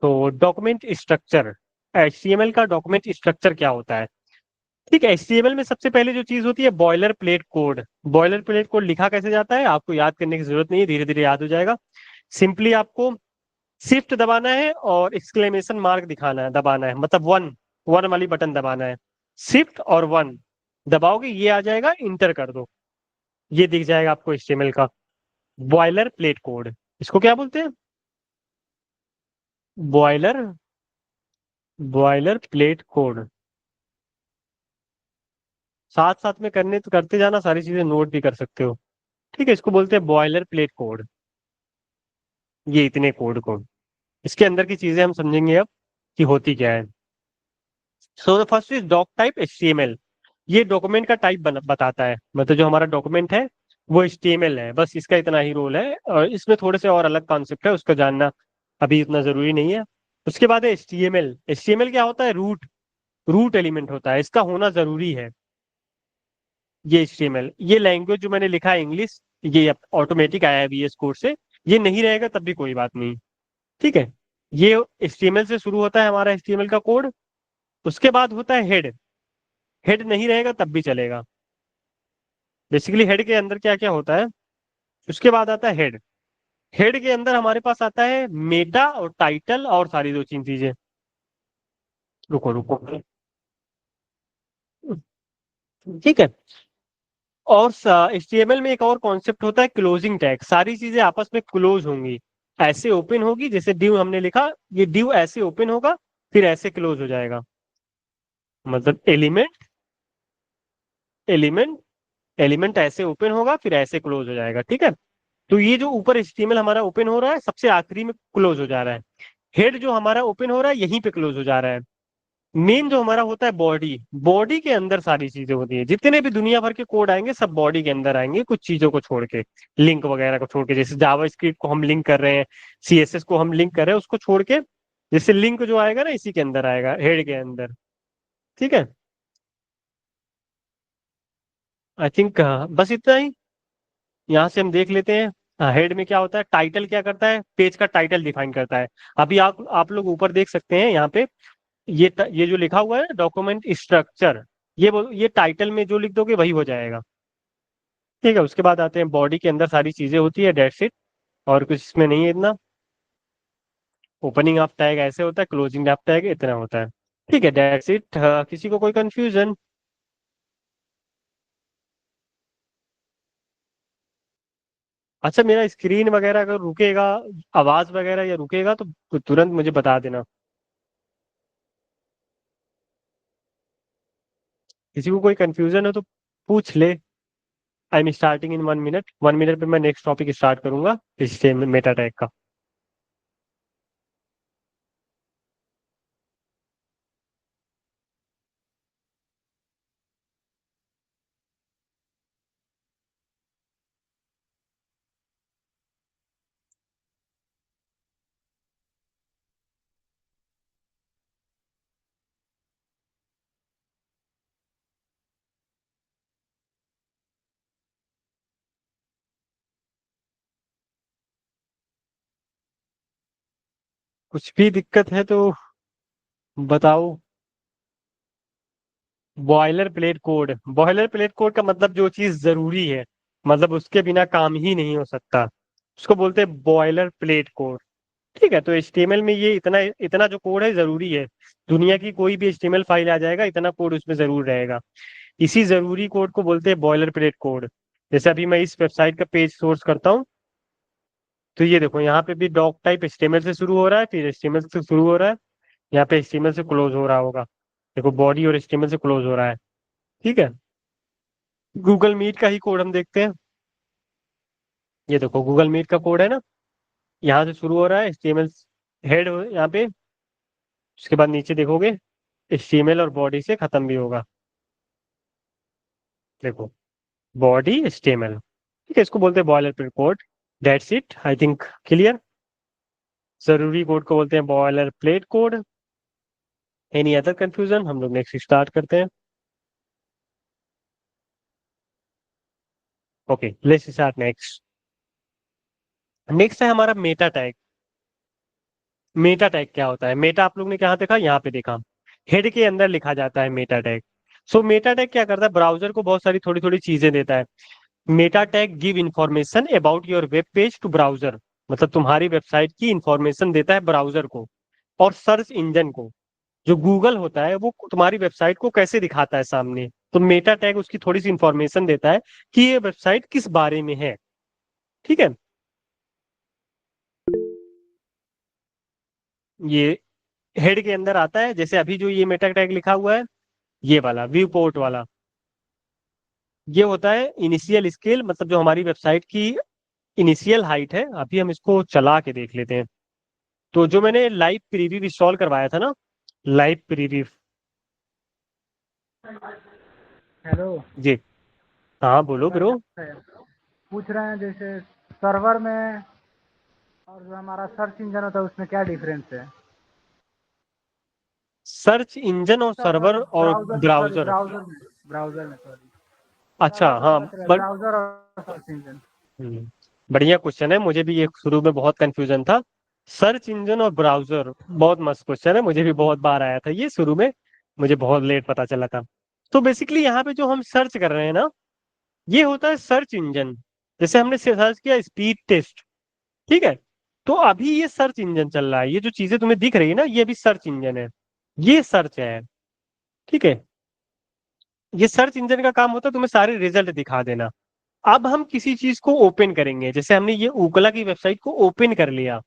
A: तो डॉक्यूमेंट स्ट्रक्चर, HTML का डॉक्यूमेंट स्ट्रक्चर क्या होता है? ठीक है, HTML में सबसे पहले जो चीज होती है boiler plate code. Boiler plate code लिखा कैसे जाता है आपको याद करने की जरूरत नहीं है, धीरे धीरे याद हो जाएगा। सिंपली आपको शिफ्ट दबाना है और एक्सक्लेमेशन मार्क दिखाना है, दबाना है, मतलब वन, वन वाली बटन दबाना है। शिफ्ट और वन दबाओगे ये आ जाएगा, इंटर कर दो, ये दिख जाएगा आपको HTML का बॉयलर प्लेट कोड। इसको क्या बोलते हैं? Boiler, boiler plate code. साथ साथ में करने तो करते जाना, सारी चीजें नोट भी कर सकते हो। ठीक है, इसको बोलते हैं बॉयलर प्लेट कोड। ये इतने कोड को, इसके अंदर की चीजें हम समझेंगे अब कि होती क्या है। So the first is doc type HTML। ये डॉक्यूमेंट का टाइप बताता है, मतलब जो हमारा डॉक्यूमेंट है वो HTML है, बस इसका इतना ही रोल है, और इसमें थोड़े से और अलग कॉन्सेप्ट है, उसको जानना अभी इतना जरूरी नहीं है। उसके बाद है HTML। HTML क्या होता है? रूट, रूट एलिमेंट होता है, इसका होना जरूरी है। ये HTML, ये लैंग्वेज जो मैंने लिखा है इंग्लिश, ये ऑटोमेटिक आया है VS कोड से, ये नहीं रहेगा तब भी कोई बात नहीं। ठीक है, ये HTML से शुरू होता है हमारा HTML का कोड। उसके बाद होता है हेड। हेड नहीं रहेगा तब भी चलेगा। बेसिकली हेड के अंदर क्या क्या होता है, उसके बाद आता है हेड। हेड के अंदर हमारे पास आता है मेटा और टाइटल और सारी दो तीन चीजें। रुको रुको, ठीक है, और HTML में एक और कॉन्सेप्ट होता है क्लोजिंग टैग। सारी चीजें आपस में क्लोज होंगी, ऐसे ओपन होगी, जैसे डिव हमने लिखा, ये डिव ऐसे ओपन होगा फिर ऐसे क्लोज हो जाएगा। मतलब एलिमेंट एलिमेंट एलिमेंट ऐसे ओपन होगा फिर ऐसे क्लोज हो जाएगा, ठीक है। तो ये जो ऊपर HTML हमारा ओपन हो रहा है सबसे आखिरी में क्लोज हो जा रहा है। हेड जो हमारा ओपन हो रहा है यहीं पे क्लोज हो जा रहा है। मेन जो हमारा होता है बॉडी, बॉडी के अंदर सारी चीजें होती है। जितने भी दुनिया भर के कोड आएंगे सब बॉडी के अंदर आएंगे, कुछ चीजों को छोड़ के, लिंक वगैरह को छोड़ के। जैसे जावा स्क्रिप्ट को हम लिंक कर रहे हैं, CSS को हम लिंक कर रहे हैं, उसको छोड़ के जैसे लिंक जो आएगा ना इसी के अंदर आएगा, हेड के अंदर, ठीक है। आई थिंक बस इतना ही। यहाँ से हम देख लेते हैं हेड में क्या होता है। टाइटल क्या करता है, पेज का टाइटल डिफाइन करता है। अभी आप लोग ऊपर देख सकते हैं यहाँ पे, ये जो लिखा हुआ है डॉक्यूमेंट स्ट्रक्चर, ये टाइटल में जो लिख दोगे वही हो जाएगा, ठीक है। उसके बाद आते हैं बॉडी के अंदर सारी चीजें होती है, डेट्स इट। और कुछ इसमें नहीं है इतना। ओपनिंग ऑफ टैग ऐसे होता है, क्लोजिंग ऑफ टैग इतना होता है, ठीक है। That's it. किसी को कोई कंफ्यूजन? अच्छा, मेरा स्क्रीन वगैरह अगर रुकेगा, आवाज वगैरह या रुकेगा तो तुरंत मुझे बता देना। किसी को कोई कंफ्यूजन हो तो पूछ ले। I am starting in 1 minute. 1 minute पे मैं नेक्स्ट टॉपिक स्टार्ट करूंगा इस मेटा टैग का। कुछ भी दिक्कत है तो बताओ। Boiler plate code, boiler plate code का मतलब जो चीज जरूरी है, मतलब उसके बिना काम ही नहीं हो सकता, उसको बोलते हैं बॉयलर प्लेट कोड, ठीक है। तो HTML में ये इतना इतना जो कोड है जरूरी है। दुनिया की कोई भी HTML फाइल आ जाएगा, इतना कोड उसमें जरूर रहेगा। इसी जरूरी कोड को बोलते हैं बॉयलर प्लेट कोड। जैसे अभी मैं इस वेबसाइट का पेज सोर्स करता हूँ, तो ये देखो यहाँ पे भी डॉक टाइप HTML से शुरू हो रहा है, फिर HTML से शुरू हो रहा है, यहाँ पे HTML से क्लोज हो रहा होगा। देखो बॉडी और HTML से क्लोज हो रहा है, ठीक है। गूगल मीट का ही कोड हम देखते हैं। ये देखो गूगल मीट का कोड है ना, यहाँ से शुरू हो रहा है HTML, हेड यहाँ पे, उसके बाद नीचे देखोगे HTML और बॉडी से खत्म भी होगा। देखो बॉडी HTML, ठीक है। इसको बोलते हैं boiler plate code. That's it, I think clear. जरूरी कोड को बोलते हैं boiler plate code. Any other confusion? हम लोग नेक्स्ट स्टार्ट करते हैं। Okay, let's start next. Next है हमारा मेटा टैग। मेटा टैग क्या होता है? मेटा आप लोग ने कहाँ देखा? यहाँ पे देखा, हेड के अंदर लिखा जाता है मेटा टैग। सो मेटा टैग क्या करता है? ब्राउजर को बहुत सारी थोड़ी थोड़ी चीजें देता है। Meta tag give information about your web page to browser, मतलब तुम्हारी वेबसाइट की इंफॉर्मेशन देता है ब्राउजर को और सर्च इंजन को। जो गूगल होता है वो तुम्हारी वेबसाइट को कैसे दिखाता है सामने, तो मेटा टैग उसकी थोड़ी सी इंफॉर्मेशन देता है कि ये वेबसाइट किस बारे में है, ठीक है। ये हेड के अंदर आता है। जैसे अभी जो ये मेटा टैग लिखा हुआ है, ये वाला व्यू पोर्ट वाला, ये होता है इनिशियल स्केल, मतलब जो हमारी वेबसाइट की इनिशियल हाइट है। अभी हम इसको चला के देख लेते हैं। तो जो मैंने लाइव प्रीव्यू इंस्टॉल करवाया था ना, लाइव प्रीव्यू।
B: हेलो।
A: जी, हाँ बोलो
B: सर
A: ब्रो।
B: पूछ रहे हैं जैसे सर्वर में और जो हमारा सर्च इंजन होता है उसमें क्या डिफरेंस है?
A: सर्च इंजन और सर्वर और
B: ब्राउजर में, सॉरी
A: ब्राउजर।
B: ब्राउजर में सॉरी।
A: अच्छा
B: सारा
A: हाँ,
B: तो पता है,
A: बट
B: ब्राउजर और सर्च इंजन।
A: बढ़िया क्वेश्चन है। मुझे भी ये शुरू में बहुत कंफ्यूजन था। सर्च इंजन और ब्राउजर, बहुत मस्त क्वेश्चन है। मुझे भी बहुत बार आया था ये शुरू में, मुझे बहुत लेट पता चला था। तो बेसिकली यहाँ पे जो हम सर्च कर रहे हैं ना, ये होता है सर्च इंजन। जैसे हमने सर्च किया स्पीड टेस्ट, ठीक है। तो अभी ये सर्च इंजन चल रहा है। ये जो चीजें तुम्हें दिख रही है ना, ये भी सर्च इंजन है, ये सर्च है, ठीक है। ये सर्च इंजन का काम होता है तुम्हें सारे रिजल्ट दिखा देना। अब हम किसी चीज को ओपन करेंगे, जैसे हमने ये ऊकला की वेबसाइट को ओपन कर लिया,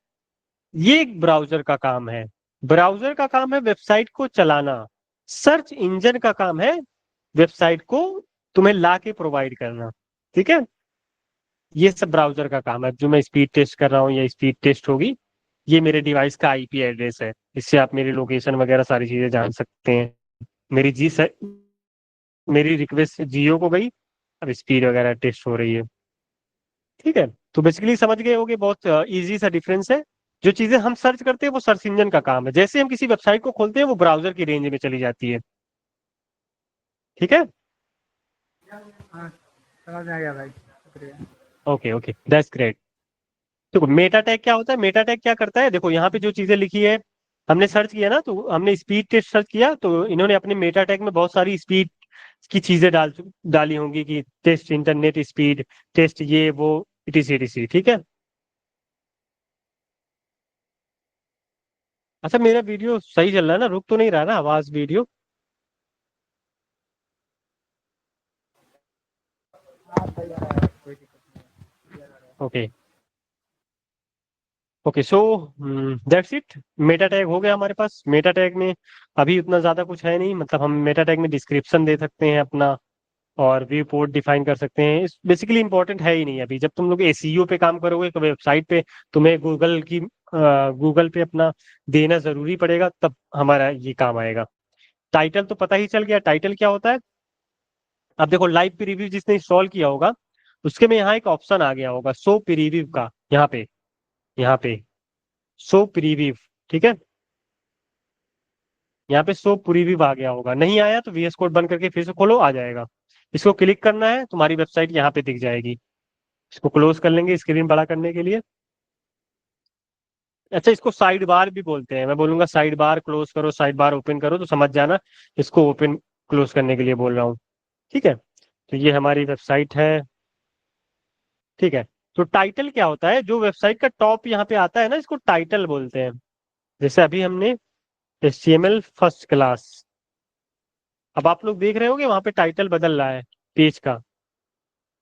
A: ये एक ब्राउजर का काम है। ब्राउजर का काम है वेबसाइट को चलाना। सर्च इंजन का काम है वेबसाइट को तुम्हें ला के प्रोवाइड करना। ठीक है, ये सब ब्राउजर का काम है। जो मैं स्पीड टेस्ट कर रहा हूँ या स्पीड टेस्ट होगी, ये मेरे डिवाइस का आईपी एड्रेस है। इससे आप मेरी लोकेशन वगैरह सारी चीजें जान सकते हैं। मेरी मेरी रिक्वेस्ट जियो को गई, अब स्पीड वगैरह टेस्ट हो रही है। ठीक है, तो बेसिकली समझ गए होगे, बहुत इजी सा डिफरेंस है। जो चीजें हम सर्च करते हैं वो सर्च इंजन का काम है, जैसे हम किसी वेबसाइट को खोलते हैं वो ब्राउजर की रेंज में चली जाती है। ठीक है,
B: हाँ, समझ में आ गया भाई, शुक्रिया।
A: Okay okay, that's great. देखो मेटा टैग क्या होता है, मेटा टैग क्या करता है, देखो यहाँ पे जो चीजें लिखी है, हमने सर्च किया ना, तो हमने स्पीड टेस्ट सर्च किया, तो इन्होंने अपने मेटा टैग में बहुत सारी स्पीड की चीजें डाली होंगी कि टेस्ट इंटरनेट स्पीड, टेस्ट ये वो, etc etc। ठीक है, अच्छा मेरा वीडियो सही चल रहा है ना, रुक तो नहीं रहा ना आवाज वीडियो?
B: हाँ सही आ रहा है, कोई दिक्कत नहीं है।
A: Okay okay, so that's it. Meta tag हो गया हमारे पास। मेटा टैग में अभी उतना ज्यादा कुछ है नहीं, मतलब हम मेटा टैग में डिस्क्रिप्शन दे सकते हैं अपना, और व्यू पोर्ट डिफाइन कर सकते हैं। इस बेसिकली इंपॉर्टेंट है ही नहीं अभी। जब तुम लोग एसीईओ पे काम करोगे तो वेबसाइट पे तुम्हें गूगल पे अपना देना जरूरी पड़ेगा, तब हमारा ये काम आएगा। टाइटल तो पता ही चल गया, टाइटल क्या होता है। अब देखो लाइव प्रीव्यू जिसने इंस्टॉल किया होगा, उसके में यहाँ एक ऑप्शन आ गया होगा शो प्रीव्यू का, यहाँ पे शो प्रीव्यू। ठीक है, यहाँ पे शो प्रीव्यू आ गया होगा, नहीं आया तो वीएस कोड बंद करके फिर से खोलो, आ जाएगा। इसको क्लिक करना है, तुम्हारी वेबसाइट यहाँ पे दिख जाएगी। इसको क्लोज कर लेंगे स्क्रीन बड़ा करने के लिए। अच्छा, इसको साइड बार भी बोलते हैं, मैं बोलूंगा साइड बार क्लोज करो, साइड बार ओपन करो, तो समझ जाना इसको ओपन क्लोज करने के लिए बोल रहा हूँ। ठीक है, तो ये हमारी वेबसाइट है। ठीक है, तो टाइटल क्या होता है, जो वेबसाइट का टॉप यहाँ पे आता है ना, इसको टाइटल बोलते हैं। जैसे अभी हमने HTML फर्स्ट क्लास, अब आप लोग देख रहे होगे वहां पे टाइटल बदल रहा है पेज का,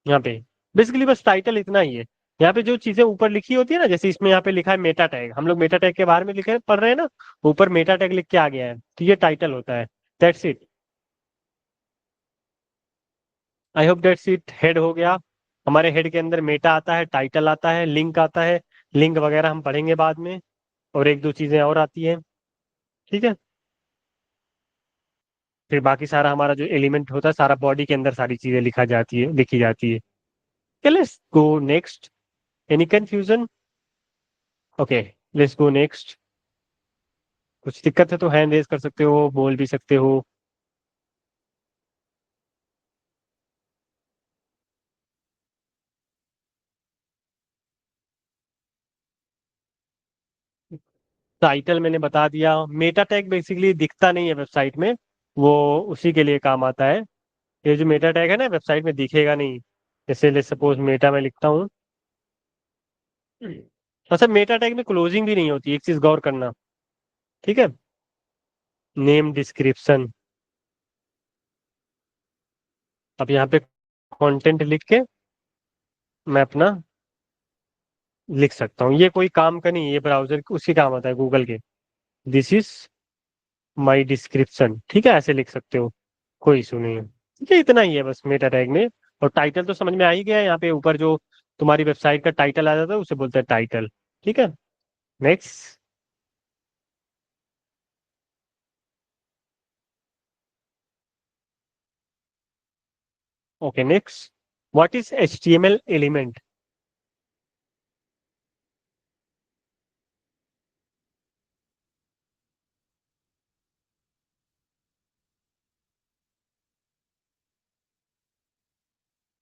A: यहाँ पे बेसिकली बस टाइटल इतना ही है। यहाँ पे जो चीजें ऊपर लिखी होती है ना, जैसे इसमें यहाँ पे लिखा है मेटा टैग, हम लोग मेटा टैग के बारे में लिखे पढ़ रहे हैं ना, ऊपर मेटा टैग लिख के आ गया है, तो ये टाइटल होता है। That's it, I hope that's it. Head हो गया, हमारे हेड के अंदर मेटा आता है, टाइटल आता है, लिंक आता है, लिंक वगैरह हम पढ़ेंगे बाद में, और एक दो चीजें और आती हैं। ठीक है, फिर बाकी सारा हमारा जो एलिमेंट होता है सारा बॉडी के अंदर सारी चीजें लिखी जाती है। Let's go next. Any confusion? Okay, let's go next. कुछ दिक्कत है तो हैंड रेज कर सकते हो, बोल भी सकते हो। टाइटल मैंने बता दिया। मेटा टैग बेसिकली दिखता नहीं है वेबसाइट में, वो उसी के लिए काम आता है। ये जो मेटा टैग है ना, वेबसाइट में दिखेगा नहीं। जैसे ले सपोज मेटा में लिखता हूँ, अच्छा मेटा टैग में क्लोजिंग भी नहीं होती, एक चीज गौर करना। ठीक है, नेम डिस्क्रिप्शन, अब यहाँ पे कंटेंट लिख के मैं अपना लिख सकता हूँ। ये कोई काम का नहीं है, ये ब्राउजर उसी काम आता है गूगल के। दिस इज माई डिस्क्रिप्शन, ठीक है, ऐसे लिख सकते हो, कोई इशू नहीं है। ठीक है, इतना ही है बस मेटा टैग में। और टाइटल तो समझ में आ ही गया है, यहाँ पे ऊपर जो तुम्हारी वेबसाइट का टाइटल आ जाता है उसे बोलते हैं टाइटल। ठीक है, next. Okay next, what is HTML element?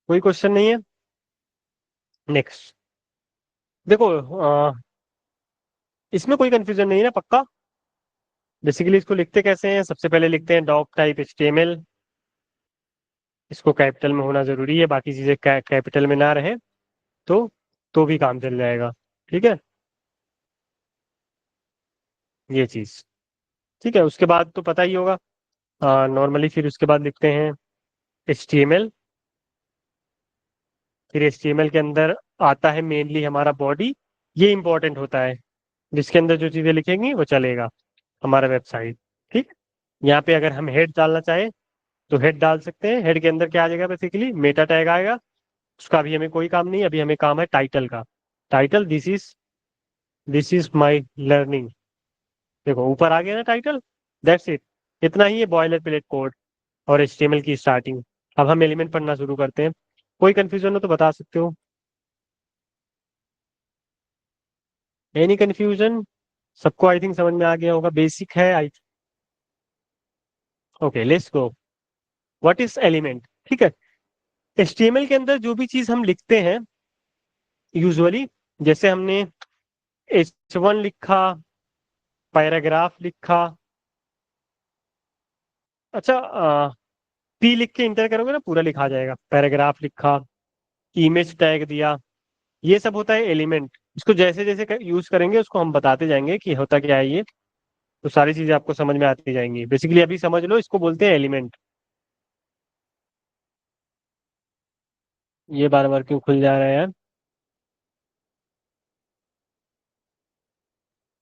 A: कोई क्वेश्चन नहीं है? नेक्स्ट। देखो इसमें कोई कंफ्यूजन नहीं है ना, पक्का? बेसिकली इसको लिखते कैसे हैं, सबसे पहले लिखते हैं डॉक टाइप HTML। इसको कैपिटल में होना जरूरी है, बाकी चीजें कैपिटल में ना रहे तो तो भी काम चल जाएगा। ठीक है, ये चीज। ठीक है, उसके बाद तो पता ही होगा, नॉर्मली फिर उसके बाद लिखते हैं HTML, फिर HTML के अंदर आता है मेनली हमारा बॉडी। ये इंपॉर्टेंट होता है, जिसके अंदर जो चीजें लिखेंगी वो चलेगा हमारा वेबसाइट। ठीक, यहाँ पे अगर हम हेड डालना चाहें तो हेड डाल सकते हैं। हेड के अंदर क्या आ जाएगा, बेसिकली मेटा टैग आएगा। उसका अभी हमें कोई काम नहीं, अभी हमें काम है टाइटल का। Title, this is my learning. देखो ऊपर आ गया ना टाइटल, दैट्स इट। इतना ही है बॉयलर प्लेट कोड और HTML की स्टार्टिंग। अब हम एलिमेंट पढ़ना शुरू करते हैं। कोई कंफ्यूजन हो तो बता सकते हो। Any confusion? सबको आई थिंक समझ में आ गया होगा, बेसिक है आई। Okay, let's go. What is element? ठीक है, HTML के अंदर जो भी चीज हम लिखते हैं यूजुअली, जैसे हमने H1 लिखा, पैराग्राफ लिखा। अच्छा, P लिख के इंटर करोगे ना, पूरा लिखा जाएगा। पैराग्राफ लिखा, इमेज टैग दिया, ये सब होता है एलिमेंट। इसको जैसे जैसे यूज करेंगे उसको हम बताते जाएंगे कि होता क्या है ये। तो सारी चीजें आपको समझ में आती जाएंगी। बेसिकली अभी समझ लो, इसको बोलते हैं एलिमेंट। ये बार बार क्यों खुल जा रहा है यार?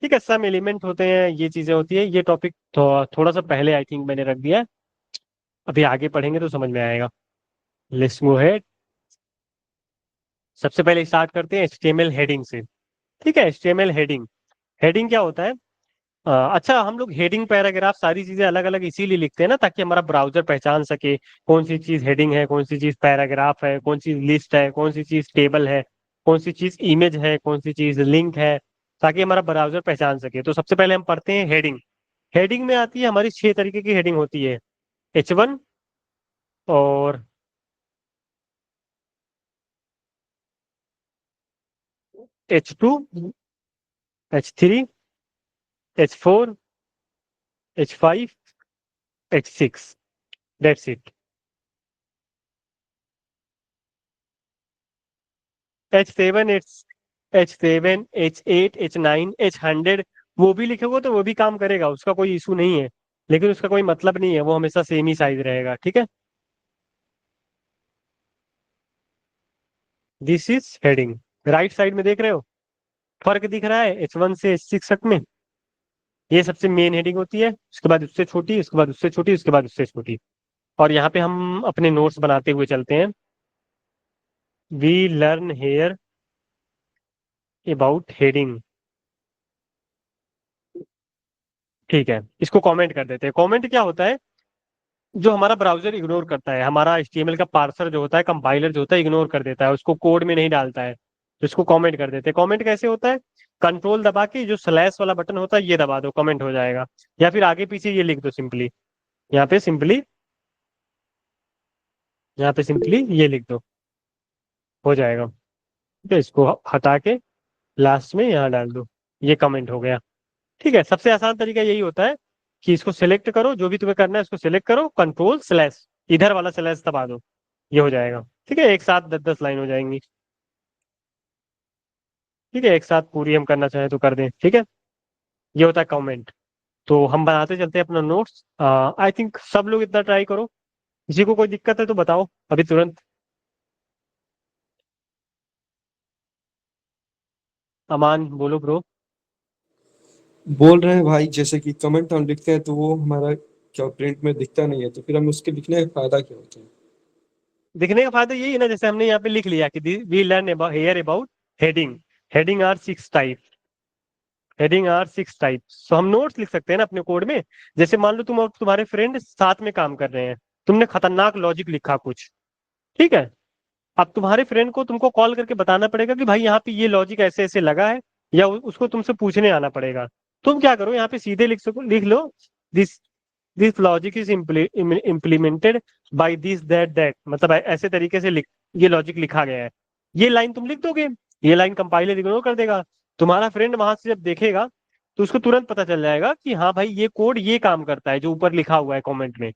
A: ठीक है, सम एलिमेंट होते हैं, ये चीजें होती है। ये टॉपिक थोड़ा सा पहले आई थिंक मैंने रख दिया है। अभी आगे पढ़ेंगे तो समझ में आएगा। Let's move head. सबसे पहले स्टार्ट करते हैं HTML हेडिंग से। ठीक है, HTML हेडिंग। हेडिंग क्या होता है? अच्छा, हम लोग हेडिंग पैराग्राफ सारी चीजें अलग अलग इसीलिए लिखते हैं ना, ताकि हमारा ब्राउजर पहचान सके कौन सी चीज हेडिंग है, कौन सी चीज पैराग्राफ है, कौन सी लिस्ट है, कौन सी चीज टेबल है, कौन सी चीज इमेज है, कौन सी चीज लिंक है, ताकि हमारा ब्राउजर पहचान सके। तो सबसे पहले हम पढ़ते हैं हेडिंग। हेडिंग में आती है हमारी 6 तरीके की हेडिंग होती है। H1 और H2, H3, H4, H5, H6, that's it. H7, H7, H8, H9, H100, वो भी लिखोगे तो वो भी काम करेगा, उसका कोई इशू नहीं है। लेकिन उसका कोई मतलब नहीं है, वो हमेशा सेम ही साइज रहेगा। ठीक है, this is heading. Right side में देख रहे हो फर्क दिख रहा है H1 से H6 तक में? ये सबसे मेन हेडिंग होती है, उसके बाद उससे छोटी, उसके बाद उससे छोटी, उसके बाद उससे छोटी। और यहाँ पे हम अपने नोट्स बनाते हुए चलते हैं। We learn here about heading. ठीक है, इसको कमेंट कर देते हैं। कमेंट क्या होता है? जो हमारा ब्राउजर इग्नोर करता है, हमारा HTML का पार्सर जो होता है, कंपाइलर जो होता है, इग्नोर कर देता है, उसको कोड में नहीं डालता है। तो इसको कमेंट कर देते हैं। कमेंट कैसे होता है? कंट्रोल दबा के जो स्लैश वाला बटन होता है ये दबा दो, कमेंट हो जाएगा। या फिर आगे पीछे ये लिख दो सिंपली। यहाँ पे सिंपली यहाँ पे सिंपली ये लिख दो, हो जाएगा। ठीक है, इसको हटा के लास्ट में यहाँ डाल दो, ये कमेंट हो गया। ठीक है, सबसे आसान तरीका यही होता है कि इसको सिलेक्ट करो, जो भी तुम्हें करना है इसको सिलेक्ट करो, कंट्रोल स्लैश, इधर वाला स्लैश दबा दो, ये हो जाएगा। ठीक है, एक साथ 10-10 लाइन हो जाएंगी। ठीक है, एक साथ पूरी हम करना चाहें तो कर दें। ठीक है, ये होता है कमेंट। तो हम बनाते चलते हैं अपना नोट्स। आई थिंक सब लोग इतना ट्राई करो। किसी को कोई दिक्कत है तो बताओ अभी तुरंत। अमान बोलो ब्रो।
C: बोल रहे हैं भाई, जैसे कि कमेंट हम लिखते हैं तो वो हमारा क्या प्रिंट में दिखता नहीं है, तो फिर हम उसके लिखने का फायदा क्या होता है?
A: दिखने का फायदा यही है ना, जैसे हमने यहाँ पे लिख लिया कि we learn about here about heading. Heading are 6 type. Heading are 6 types. तो हम नोट्स लिख सकते हैं ना अपने कोड में। जैसे मान लो तुम और तुम्हारे फ्रेंड साथ में काम कर रहे हैं, तुमने खतरनाक लॉजिक लिखा कुछ। ठीक है, अब तुम्हारे फ्रेंड को तुमको कॉल करके बताना पड़ेगा कि भाई यहाँ पे ये लॉजिक ऐसे ऐसे लगा है, या उसको तुमसे पूछने आना पड़ेगा। तुम क्या करो, यहाँ पे सीधे लिख लो, this this logic is implemented by this that that, मतलब ऐसे तरीके से लिख, ये लॉजिक लिखा गया है। ये लाइन तुम लिख दोगे, ये लाइन कंपाइलर इग्नोर कर देगा। तुम्हारा फ्रेंड वहां से जब देखेगा तो उसको तुरंत पता चल जाएगा कि हाँ भाई ये कोड ये काम करता है जो ऊपर लिखा हुआ है कमेंट में।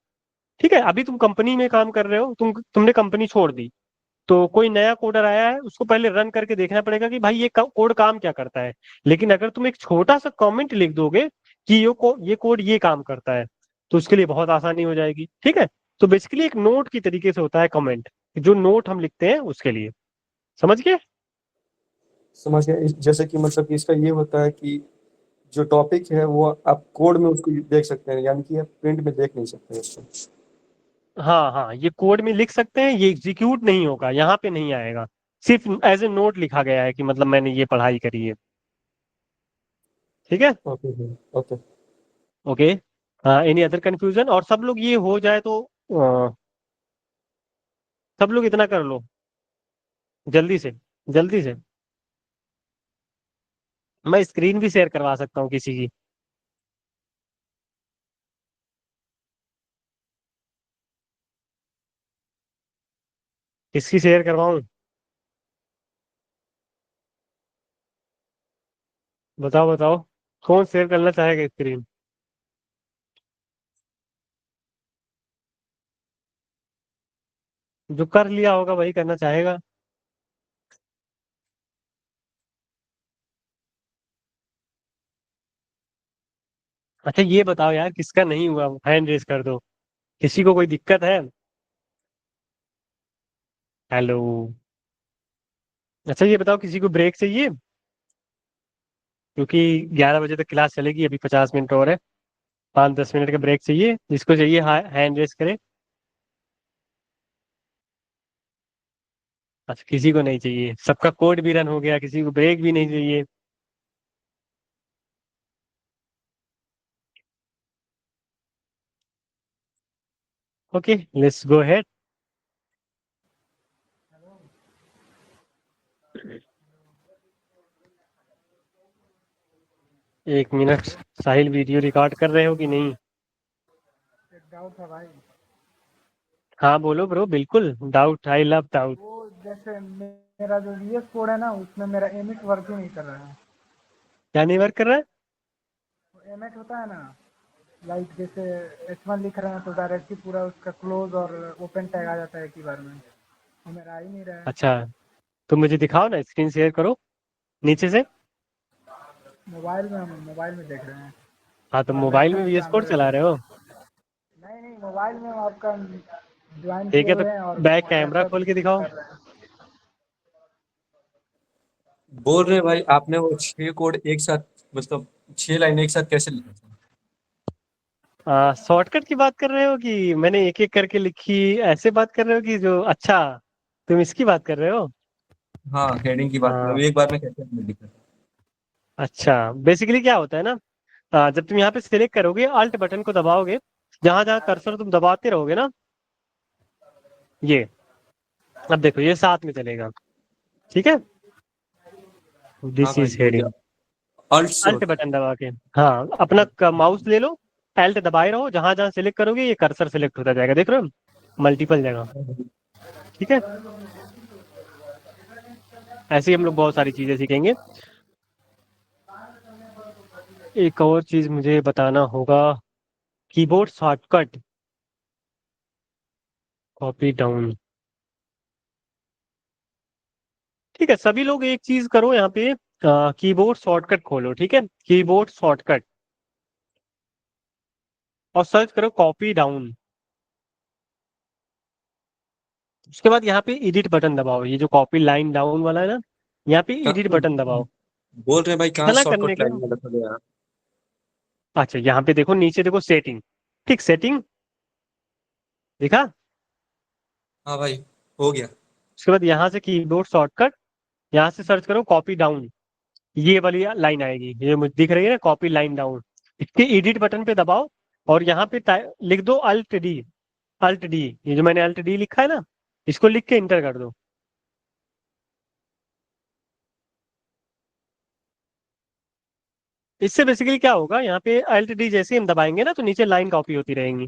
A: ठीक है, अभी तुम कंपनी में काम कर रहे हो, तुमने कंपनी छोड़ दी, तो कोई नया कोडर आया है, उसको पहले रन करके देखना पड़ेगा कि भाई ये कोड काम क्या करता है। लेकिन अगर तुम एक छोटा सा कमेंट लिख दोगे कि ये कोड ये काम करता है, तो उसके लिए बहुत आसानी हो जाएगी। ठीक है, तो बेसिकली एक नोट की तरीके से होता है कमेंट, जो नोट हम लिखते हैं उसके लिए। समझ गए?
C: समझ गया। जैसे कि मतलब कि इसका ये होता है कि जो टॉपिक है वो आप कोड में उसको देख सकते हैं, यानी कि आप प्रिंट में देख नहीं सकते उसको।
A: हाँ हाँ, ये कोड में लिख सकते हैं, ये एग्जीक्यूट नहीं होगा, यहाँ पे नहीं आएगा। सिर्फ एज ए नोट लिखा गया है कि मतलब मैंने ये पढ़ाई करी है। ठीक है।
C: Okay okay.
A: Okay. Any other confusion? और सब लोग ये हो जाए तो सब लोग इतना कर लो जल्दी से, जल्दी से। मैं स्क्रीन भी शेयर करवा सकता हूँ किसी की। किसकी शेयर करवाऊँ? बताओ बताओ, कौन शेयर करना चाहेगा स्क्रीन? जो कर लिया होगा वही करना चाहेगा। अच्छा ये बताओ यार, किसका नहीं हुआ हैंड रेस कर दो। किसी को कोई दिक्कत है? हेलो। अच्छा ये बताओ, किसी को ब्रेक चाहिए? क्योंकि 11 बजे तक क्लास चलेगी, अभी 50 मिनट और है। 5-10 मिनट का ब्रेक चाहिए, जिसको चाहिए हैंड रेस करे। अच्छा किसी को नहीं चाहिए, सबका कोड भी रन हो गया, किसी को ब्रेक भी नहीं चाहिए। Okay, let's go head. 1 minute. Sahil video record कर रहे हो कि नहीं?
B: एक डाउट है भाई।
A: हाँ बोलो ब्रो, बिल्कुल डाउट, आई लव डाउट।
B: वो जैसे मेरा जो VS कोड है ना, उसमें मेरा एमिट वर्क ही नहीं कर रहा है।
A: क्या नहीं वर्क कर रहा है?
B: एमिट होता है ना, लाइक जैसे H1 लिख रहे हैं तो डायरेक्टली पूरा उसका क्लोज और ओपन टैग आ जाता है एक ही बार में। वो मेरा आ ही नहीं रहा है।
A: अच्छा तो मुझे दिखाओ ना, स्क्रीन शेयर करो नीचे से।
B: मोबाइल में, हम मोबाइल में देख रहे हैं
A: हाँ तो
B: और
A: मोबाइल में
B: लैपटॉप
A: VS कोड
B: सामने में
A: चला
B: देख
A: रहे
B: रहे
A: हो?
B: हैं। नहीं नहीं, मोबाइल में हम आपका ज्वाइन
A: ठीक
B: किए
A: है तो
B: हुए हैं और
A: बैक कैमरा
B: लैपटॉप
A: खोल
B: में
A: के
B: चेक
A: दिखाओ।
B: कर रहे हैं।
C: बोल रहे भाई, आपने वो 6 कोड एक साथ, मतलब 6 लाइन एक साथ कैसे लिखा था?
A: शॉर्टकट की बात कर रहे हो कि मैंने एक एक करके लिखी, ऐसे बात कर रहे हो कि जो, अच्छा तुम इसकी बात कर रहे हो?
C: हाँ, हेडिंग की बात
A: हाँ।
C: करो, एक बार में कैसे आपने लिखा था?
A: अच्छा बेसिकली क्या होता है ना, जब तुम यहाँ पे सिलेक्ट करोगे, अल्ट बटन को दबाओगे, जहां जहां कर्सर तुम दबाते रहोगे ना, ये, अब देखो ये साथ में चलेगा। ठीक है।
C: हाँ
A: दिस
C: भाई,
A: इज
C: हो गया।
A: हेडिंग।
C: अल्ट से
A: अल्ट
C: होता
A: बटन दबा के, हाँ अपना माउस ले लो, एल्ट दबाए रहो, जहां जहां सिलेक्ट करोगे ये कर्सर सिलेक्ट होता जाएगा, देख रहे हो, मल्टीपल जगह।
C: है।
A: ठीक है। ऐसे ही हम लोग बहुत सारी चीजें सीखेंगे। एक और चीज मुझे बताना होगा, कीबोर्ड शॉर्टकट, कॉपी डाउन। ठीक है, सभी लोग एक चीज करो यहाँ पे, कीबोर्ड शॉर्टकट खोलो, ठीक है, कीबोर्ड शॉर्टकट, और सर्च करो कॉपी डाउन। उसके बाद यहाँ पे एडिट बटन दबाओ, ये जो कॉपी लाइन डाउन वाला है ना, यहाँ पे एडिट बटन दबाओ।
C: बोल रहे हैं भाई, कहाँ
A: इतना करने
C: शॉर्टकट
A: के,
C: लाइन में रखा गया है?
A: अच्छा यहाँ पे देखो, नीचे देखो सेटिंग, ठीक सेटिंग दिखा?
C: हाँ भाई, हो गया।
A: उसके बाद यहाँ से कीबोर्ड शॉर्टकट, यहाँ से सर्च करो कॉपी डाउन, ये वाली लाइन आएगी, ये मुझे दिख रही है ना, कॉपी लाइन डाउन। इसके एडिट बटन पे दबाओ, और यहाँ पे लिख दो अल्ट डी। अल्ट डी, ये जो मैंने अल्ट डी लिखा है ना, इसको लिख के इंटर कर दो। इससे बेसिकली क्या होगा, यहाँ पे अल्ट डी जैसे ही हम दबाएंगे ना, तो नीचे लाइन कॉपी होती रहेंगी।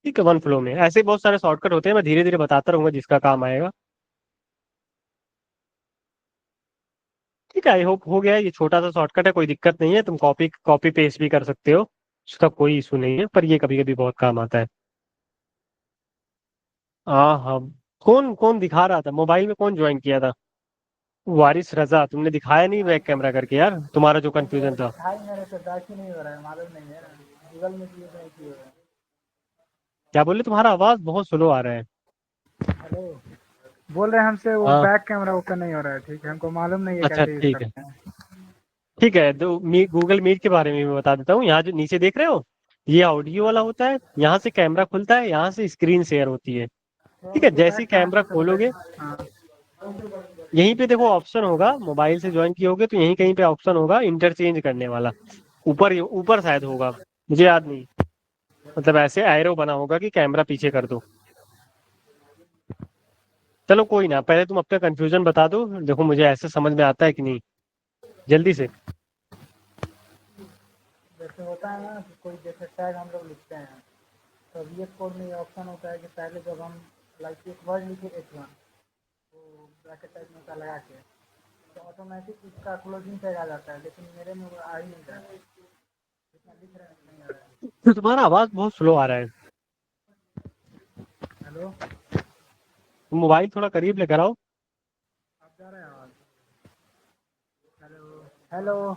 A: ठीक है, वन फ्लो में ऐसे बहुत सारे शॉर्टकट होते हैं, मैं धीरे धीरे बताता रहूंगा जिसका काम आएगा। ठीक है, आई होप हो गया, ये छोटा सा शॉर्टकट है, कोई दिक्कत नहीं है, तुम कॉपी कॉपी पेस्ट भी कर सकते हो, उसका कोई इशू नहीं है, पर ये कभी कभी बहुत काम आता है। हाँ हाँ। कौन कौन दिखा रहा था मोबाइल में, कौन ज्वाइन किया था? वारिस रजा, तुमने दिखाया नहीं बैक कैमरा करके यार, तुम्हारा जो
B: वो
A: कंफ्यूजन था।
B: दिखाई मेरे से बैक ही नहीं हो रहा है, मालूम नहीं है ना, गूगल में किए तो नहीं किए हुए हैं।
A: क्या बोले? तुम्हारा आवाज बहुत स्लो आ रहा है।
B: हेलो, बोल रहे हैं हमसे वो
A: हाँ।
B: बैक कैमरा ओपन नहीं हो रहा है, ठीक है, हमको मालूम नहीं है
A: अच्छा
B: कैसे यूज
A: ठीक है।
B: करते हैं।
A: ठीक है, तो गूगल मीट के बारे में भी बता देता हूँ। यहाँ जो नीचे देख रहे हो, ये ऑडियो वाला होता है। यहाँ से कैमरा खुलता है, यहाँ से स्क्रीन शेयर होती है।
B: तो
A: ठीक है,
B: हमको
A: जैसे ही
B: बैक कहाँ
A: कैमरा
B: से सब
A: खोलोगे,
B: हाँ।
A: यहीं पे देखो ऑप्शन होगा। मोबाइल से ज्वाइन किए होगे तो यहीं कहीं पे ऑप्शन होगा इंटरचेंज करने वाला। ऊपर ऊपर शायद होगा, मुझे याद नहीं। मतलब ऐसे एरो बना होगा कि कैमरा पीछे कर दो। चलो कोई ना, पहले तुम अपना कंफ्यूजन बता दो, देखो मुझे ऐसे समझ में आता है कि नहीं, जल्दी से।
B: जैसे होता है ना कि कोई जैसे टैग हम लोग लिखते हैं, तो VS कोड में ये ऑप्शन होता है कि पहले जब हम लाइक एक वर्ड लिखे H1 तो ब्रैकेट टाइप में का लगा के, तो ऑटोमेटिक उसका क्लोजिंग टैग आ जाता है, लेकिन मेरे में वो आ ही नहीं रहा है, जितना लिख रहे हैं नहीं आ रहा है।
A: तो तुम्हारा आवाज बहुत स्लो आ रहा है।
B: हेलो,
A: तुम मोबाइल थोड़ा करीब लेकर आओ।
B: अब जा रहा है आवाज़? हेलो हेलो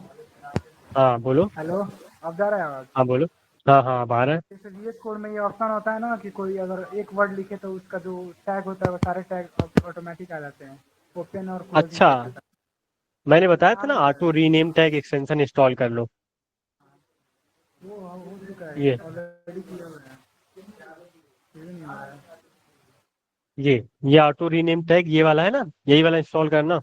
A: हाँ बोलो।
B: हेलो, अब जा रहा है आवाज़?
A: हाँ बोलो। हाँ हाँ, अब आ रहा है।
B: जैसे VS कोड में ये ऑप्शन होता है ना कि कोई अगर एक वर्ड लिखे तो उसका जो टैग होता है वो सारे टैग ऑटोमेटिक आ जाते हैं, ओपन और क्लोजिंग
A: अच्छा,
B: टैग के साथ।
A: मैंने बताया था
B: आ
A: ना,
B: नहीं रहा
A: ऑटो
B: है,
A: रीनेम टैग एक्सटेंशन इंस्टॉल कर लो।
B: वो हो चुका है,
A: ये
B: ऑलरेडी किया हुआ है, फिर भी नहीं हो रहा है।
A: ये ये ऑटो रीनेम टैग ये वाला है ना, यही वाला इंस्टॉल करना।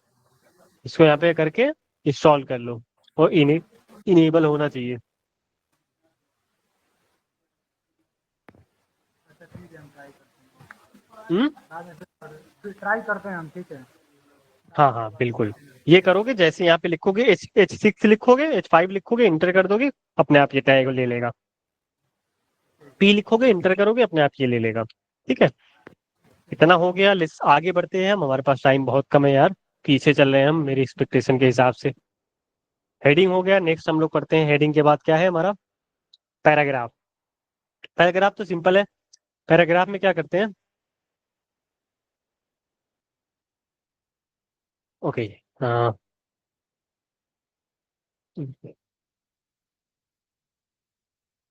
A: इसको यहाँ पे करके इंस्टॉल कर लो, और इनेबल होना चाहिए।
B: अच्छा ठीक है, हम ट्राई करते हैं,
A: हम्म।
B: बाद में फिर ट्राई करते हैं हम, ठीक है।
A: हाँ हाँ बिल्कुल। ये करोगे, जैसे यहाँ पे लिखोगे H6 लिखोगे, H5 लिखोगे, इंटर कर दोगे, अपने आप ये टैग ले लेगा। P लिखोगे, इंटर करोगे, अपने आप ये ले लेगा। ठीक है, इतना हो गया। लिस्ट आगे बढ़ते हैं हम, हमारे पास टाइम बहुत कम है यार, पीछे चल रहे हैं हम मेरी एक्सपेक्टेशन के हिसाब से। हेडिंग हो गया, नेक्स्ट हम लोग करते हैं हेडिंग के बाद क्या है हमारा, पैराग्राफ। पैराग्राफ तो सिंपल है। पैराग्राफ में क्या करते हैं? ओके। हाँ,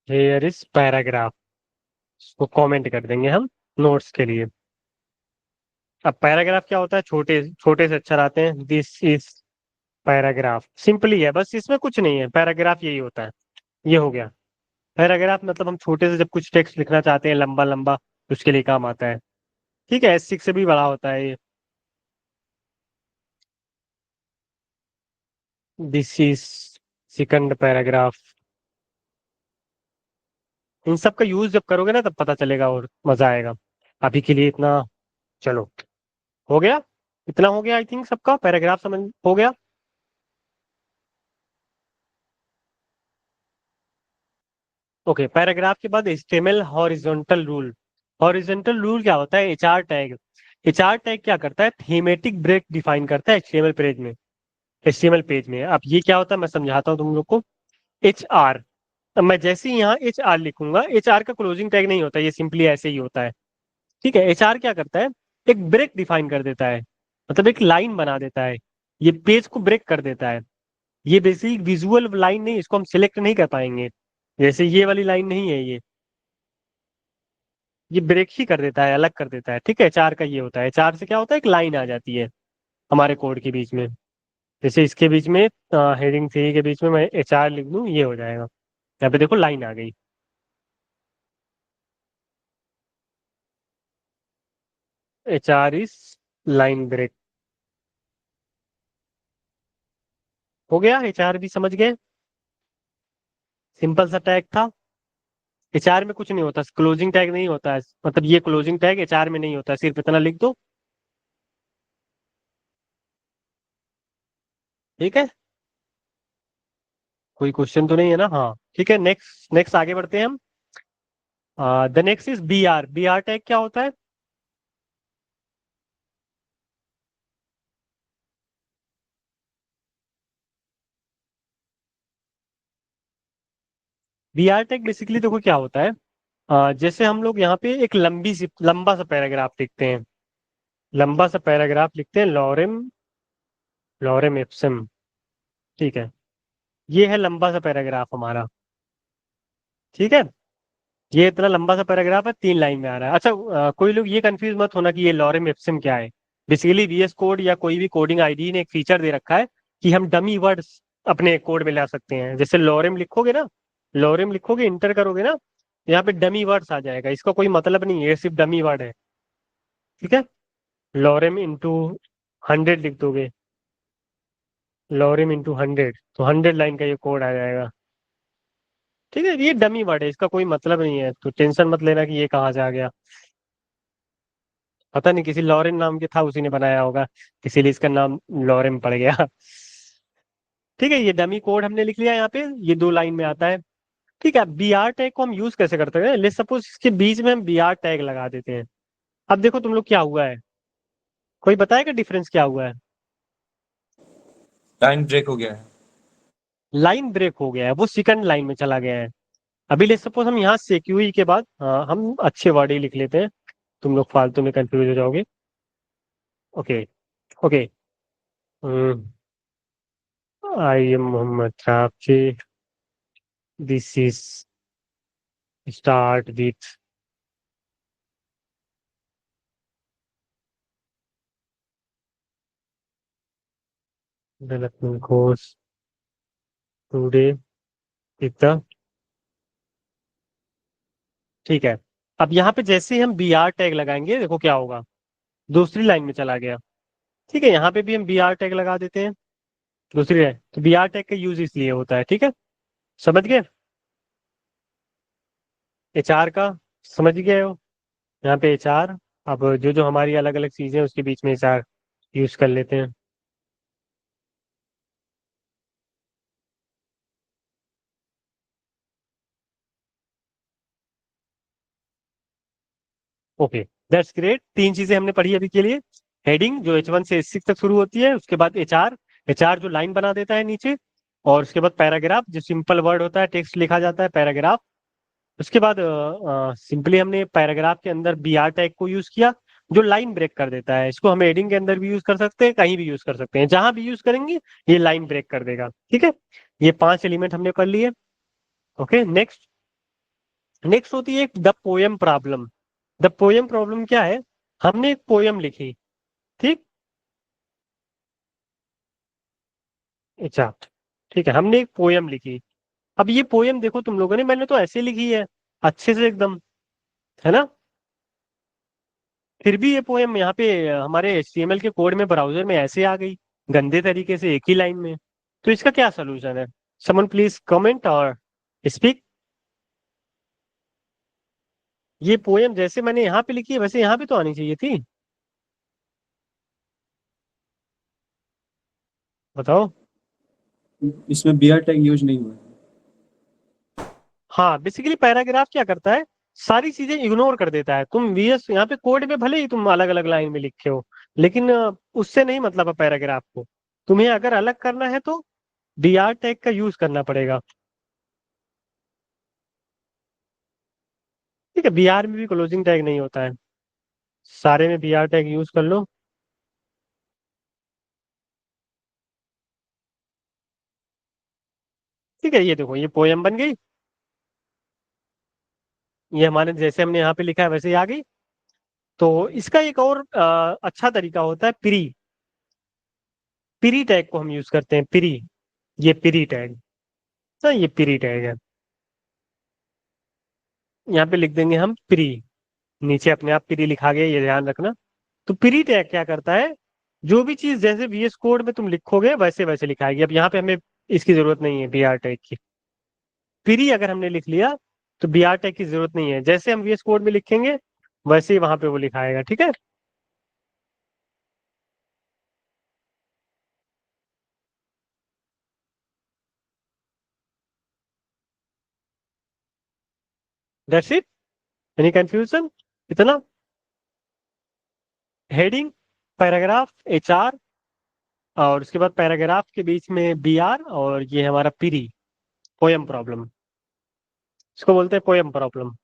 A: हेयर इज पैराग्राफ, उसको कमेंट कर देंगे हम नोट्स के लिए। अब पैराग्राफ क्या होता है? छोटे छोटे से अक्षर आते हैं, दिस इज पैराग्राफ। सिंपली है, बस इसमें कुछ नहीं है, पैराग्राफ यही होता है। ये हो गया पैराग्राफ। मतलब हम छोटे से जब कुछ टेक्स्ट लिखना चाहते हैं लंबा लंबा, तो उसके लिए काम आता है। ठीक है, S6 से भी बड़ा होता है ये। This is second paragraph. इन सब का यूज जब करोगे ना, तब पता चलेगा और मजा आएगा। अभी के लिए इतना, चलो हो गया। इतना हो गया, आई थिंक सबका पैराग्राफ समझ हो गया। ओके, पैराग्राफ के बाद HTML horizontal rule. Horizontal rule क्या होता है? HR tag. HR टैग क्या करता है? थीमेटिक ब्रेक डिफाइन करता है HTML पेज में। HTML पेज में अब ये क्या होता है, मैं समझाता हूँ तुम लोग को। HR, अब मैं जैसे ही यहाँ HR लिखूंगा, HR का क्लोजिंग टैग नहीं होता, ये सिंपली ऐसे ही होता है। ठीक है, HR क्या करता है? एक ब्रेक डिफाइन कर देता है, मतलब एक लाइन बना देता है, ये पेज को ब्रेक कर देता है। ये बेसिक विजुअल लाइन नहीं, इसको हम सिलेक्ट नहीं कर पाएंगे, जैसे ये वाली लाइन नहीं है ये ब्रेक ही कर देता है, अलग कर देता है। ठीक है, चार का ये होता है, चार से क्या होता है, एक लाइन आ जाती है हमारे कोड के बीच में। जैसे इसके बीच में, हेडिंग 3 के बीच में मैं HR लिख दूं, ये हो जाएगा। यहाँ पे देखो लाइन आ गई। HR is line break. हो गया, HR भी समझ गए, सिंपल सा टैग था। HR में कुछ नहीं होता, क्लोजिंग टैग नहीं होता है, मतलब ये क्लोजिंग टैग HR में नहीं होता है, सिर्फ इतना लिख दो। ठीक है, कोई क्वेश्चन तो नहीं है ना? हाँ ठीक है, नेक्स्ट नेक्स्ट आगे बढ़ते हैं हम। The next is BR tag क्या होता है? BR टैग बेसिकली देखो क्या होता है। जैसे हम लोग यहाँ पे एक लंबा सा पैराग्राफ लिखते हैं, लंबा सा पैराग्राफ लिखते हैं, लॉरेम लॉरेम इप्सम। ठीक है, ये है लंबा सा पैराग्राफ हमारा। ठीक है, ये इतना लंबा सा पैराग्राफ है, 3 लाइन में आ रहा है। अच्छा, कोई लोग ये कंफ्यूज मत होना कि ये लॉरेम इप्सिम क्या है। बेसिकली वीएस कोड या कोई भी कोडिंग आईडी ने एक फीचर दे रखा है कि हम डमी वर्ड्स अपने कोड में ला सकते हैं। जैसे लॉरेम लिखोगे ना, लॉरेम लिखोगे, इंटर करोगे ना, यहाँ पे डमी वर्ड्स आ जाएगा। इसका कोई मतलब नहीं है, ये सिर्फ डमी वर्ड है। ठीक है, लॉरेम इंटू 100 लिख दोगे, लॉरेम इंटू 100, तो 100 लाइन का ये कोड आ जाएगा। ठीक है, ये डमी वर्ड है, इसका कोई मतलब नहीं है, तो टेंशन मत लेना कि ये कहाँ से आ गया। पता नहीं, किसी लॉरेन नाम के था, उसी ने बनाया होगा, इसीलिए इसका नाम लॉरेन पड़ गया। ठीक है, ये डमी कोड हमने लिख लिया यहाँ पे, ये 2 लाइन में आता है। ठीक है, बी आर टैग को हम यूज कैसे करते हैं? लेट्स सपोज इसके बीच में हम बी आर टैग लगा देते हैं। अब देखो तुम लोग क्या हुआ है, कोई बताएगा डिफरेंस क्या हुआ है?
C: लाइन ब्रेक हो गया है।
A: लाइन ब्रेक हो गया है, वो सेकंड लाइन में चला गया है। अभी लेट्स सपोज हम यहाँ सिक्यूई के बाद, हाँ, हम अच्छे वर्ड ही लिख लेते हैं, तुम लोग फालतू में कंफ्यूज हो जाओगे। Okay, okay, I am Mohammad Rafi, this is start with development course today with the. ठीक है, अब यहाँ पे जैसे ही हम बी आर टैग लगाएंगे, देखो क्या होगा, दूसरी लाइन में चला गया। ठीक है, यहाँ पे भी हम बी आर टैग लगा देते हैं, दूसरी लाइन। तो बी आर टैग का यूज इसलिए होता है, ठीक है, समझ गए? एच आर का समझ गए हो? यहाँ पे एच आर, अब जो जो हमारी अलग अलग चीजें हैं उसके बीच में एच आर यूज कर लेते हैं। Okay, that's great. 3 चीजें हमने पढ़ी अभी के लिए। हेडिंग जो H1 से H6 तक शुरू होती है, उसके बाद एचआर, एचआर जो लाइन बना देता है नीचे, और उसके बाद पैराग्राफ जो सिंपल वर्ड होता है, टेक्स्ट लिखा जाता है, पैराग्राफ। उसके बाद सिंपली हमने पैराग्राफ के अंदर बी आर टैग को यूज किया, जो लाइन ब्रेक कर देता है। इसको हम हेडिंग के अंदर भी यूज कर सकते हैं, कहीं भी यूज कर सकते हैं, जहां भी यूज करेंगे ये लाइन ब्रेक कर देगा। ठीक है, ये 5 एलिमेंट हमने कर लिए। ओके, नेक्स्ट, नेक्स्ट होती है the poem problem. The poem problem क्या है? हमने एक पोएम लिखी, ठीक, अच्छा, ठीक है, हमने एक पोएम लिखी। अब ये पोएम देखो तुम लोगों ने, मैंने तो ऐसे लिखी है, अच्छे से एकदम, है ना? फिर भी ये पोएम यहाँ पे हमारे HTML के कोड में, ब्राउजर में ऐसे आ गई, गंदे तरीके से, एक ही लाइन में। तो इसका क्या सोल्यूशन है? समन प्लीज कमेंट और स्पीक। ये पोएम जैसे मैंने यहाँ पे लिखी है वैसे यहाँ पे तो आनी चाहिए थी, बताओ।
C: इसमें बीआर टैग यूज नहीं हुआ है।
A: हाँ, बेसिकली पैराग्राफ क्या करता है, सारी चीजें इग्नोर कर देता है। तुम वीएस यहाँ पे कोड में भले ही तुम अलग अलग लाइन में लिखे हो, लेकिन उससे नहीं मतलब है पैराग्राफ को। तुम्हें अगर अलग करना है तो बी आर टैग का यूज करना पड़ेगा। ठीक है, बी आर में भी क्लोजिंग टैग नहीं होता है, सारे में बी आर टैग यूज कर लो। ठीक है, ये देखो ये पोएम बन गई, ये हमारे जैसे हमने यहाँ पे लिखा है वैसे ही आ गई। तो इसका एक और अच्छा तरीका होता है प्री, प्री टैग को हम यूज करते हैं, प्री, ये प्री टैग, ये प्री टैग है। यहाँ पे लिख देंगे हम प्री, नीचे अपने आप प्री लिखा गया, ये ध्यान रखना। तो प्री टैग क्या करता है, जो भी चीज जैसे VS कोड में तुम लिखोगे वैसे वैसे लिखाएगी। अब यहाँ पे हमें इसकी जरूरत नहीं है बी आर टैग की। प्री अगर हमने लिख लिया तो बी आर टैग की जरूरत नहीं है, जैसे हम VS कोड में लिखेंगे वैसे ही वहां पे वो लिखाएगा। ठीक है, दैट्स इट। Any confusion? इतना, हेडिंग, पैराग्राफ, एचआर, और उसके बाद पैराग्राफ के बीच में बी आर, और ये हमारा प्री, पोयम प्रॉब्लम, इसको बोलते हैं पोयम प्रॉब्लम।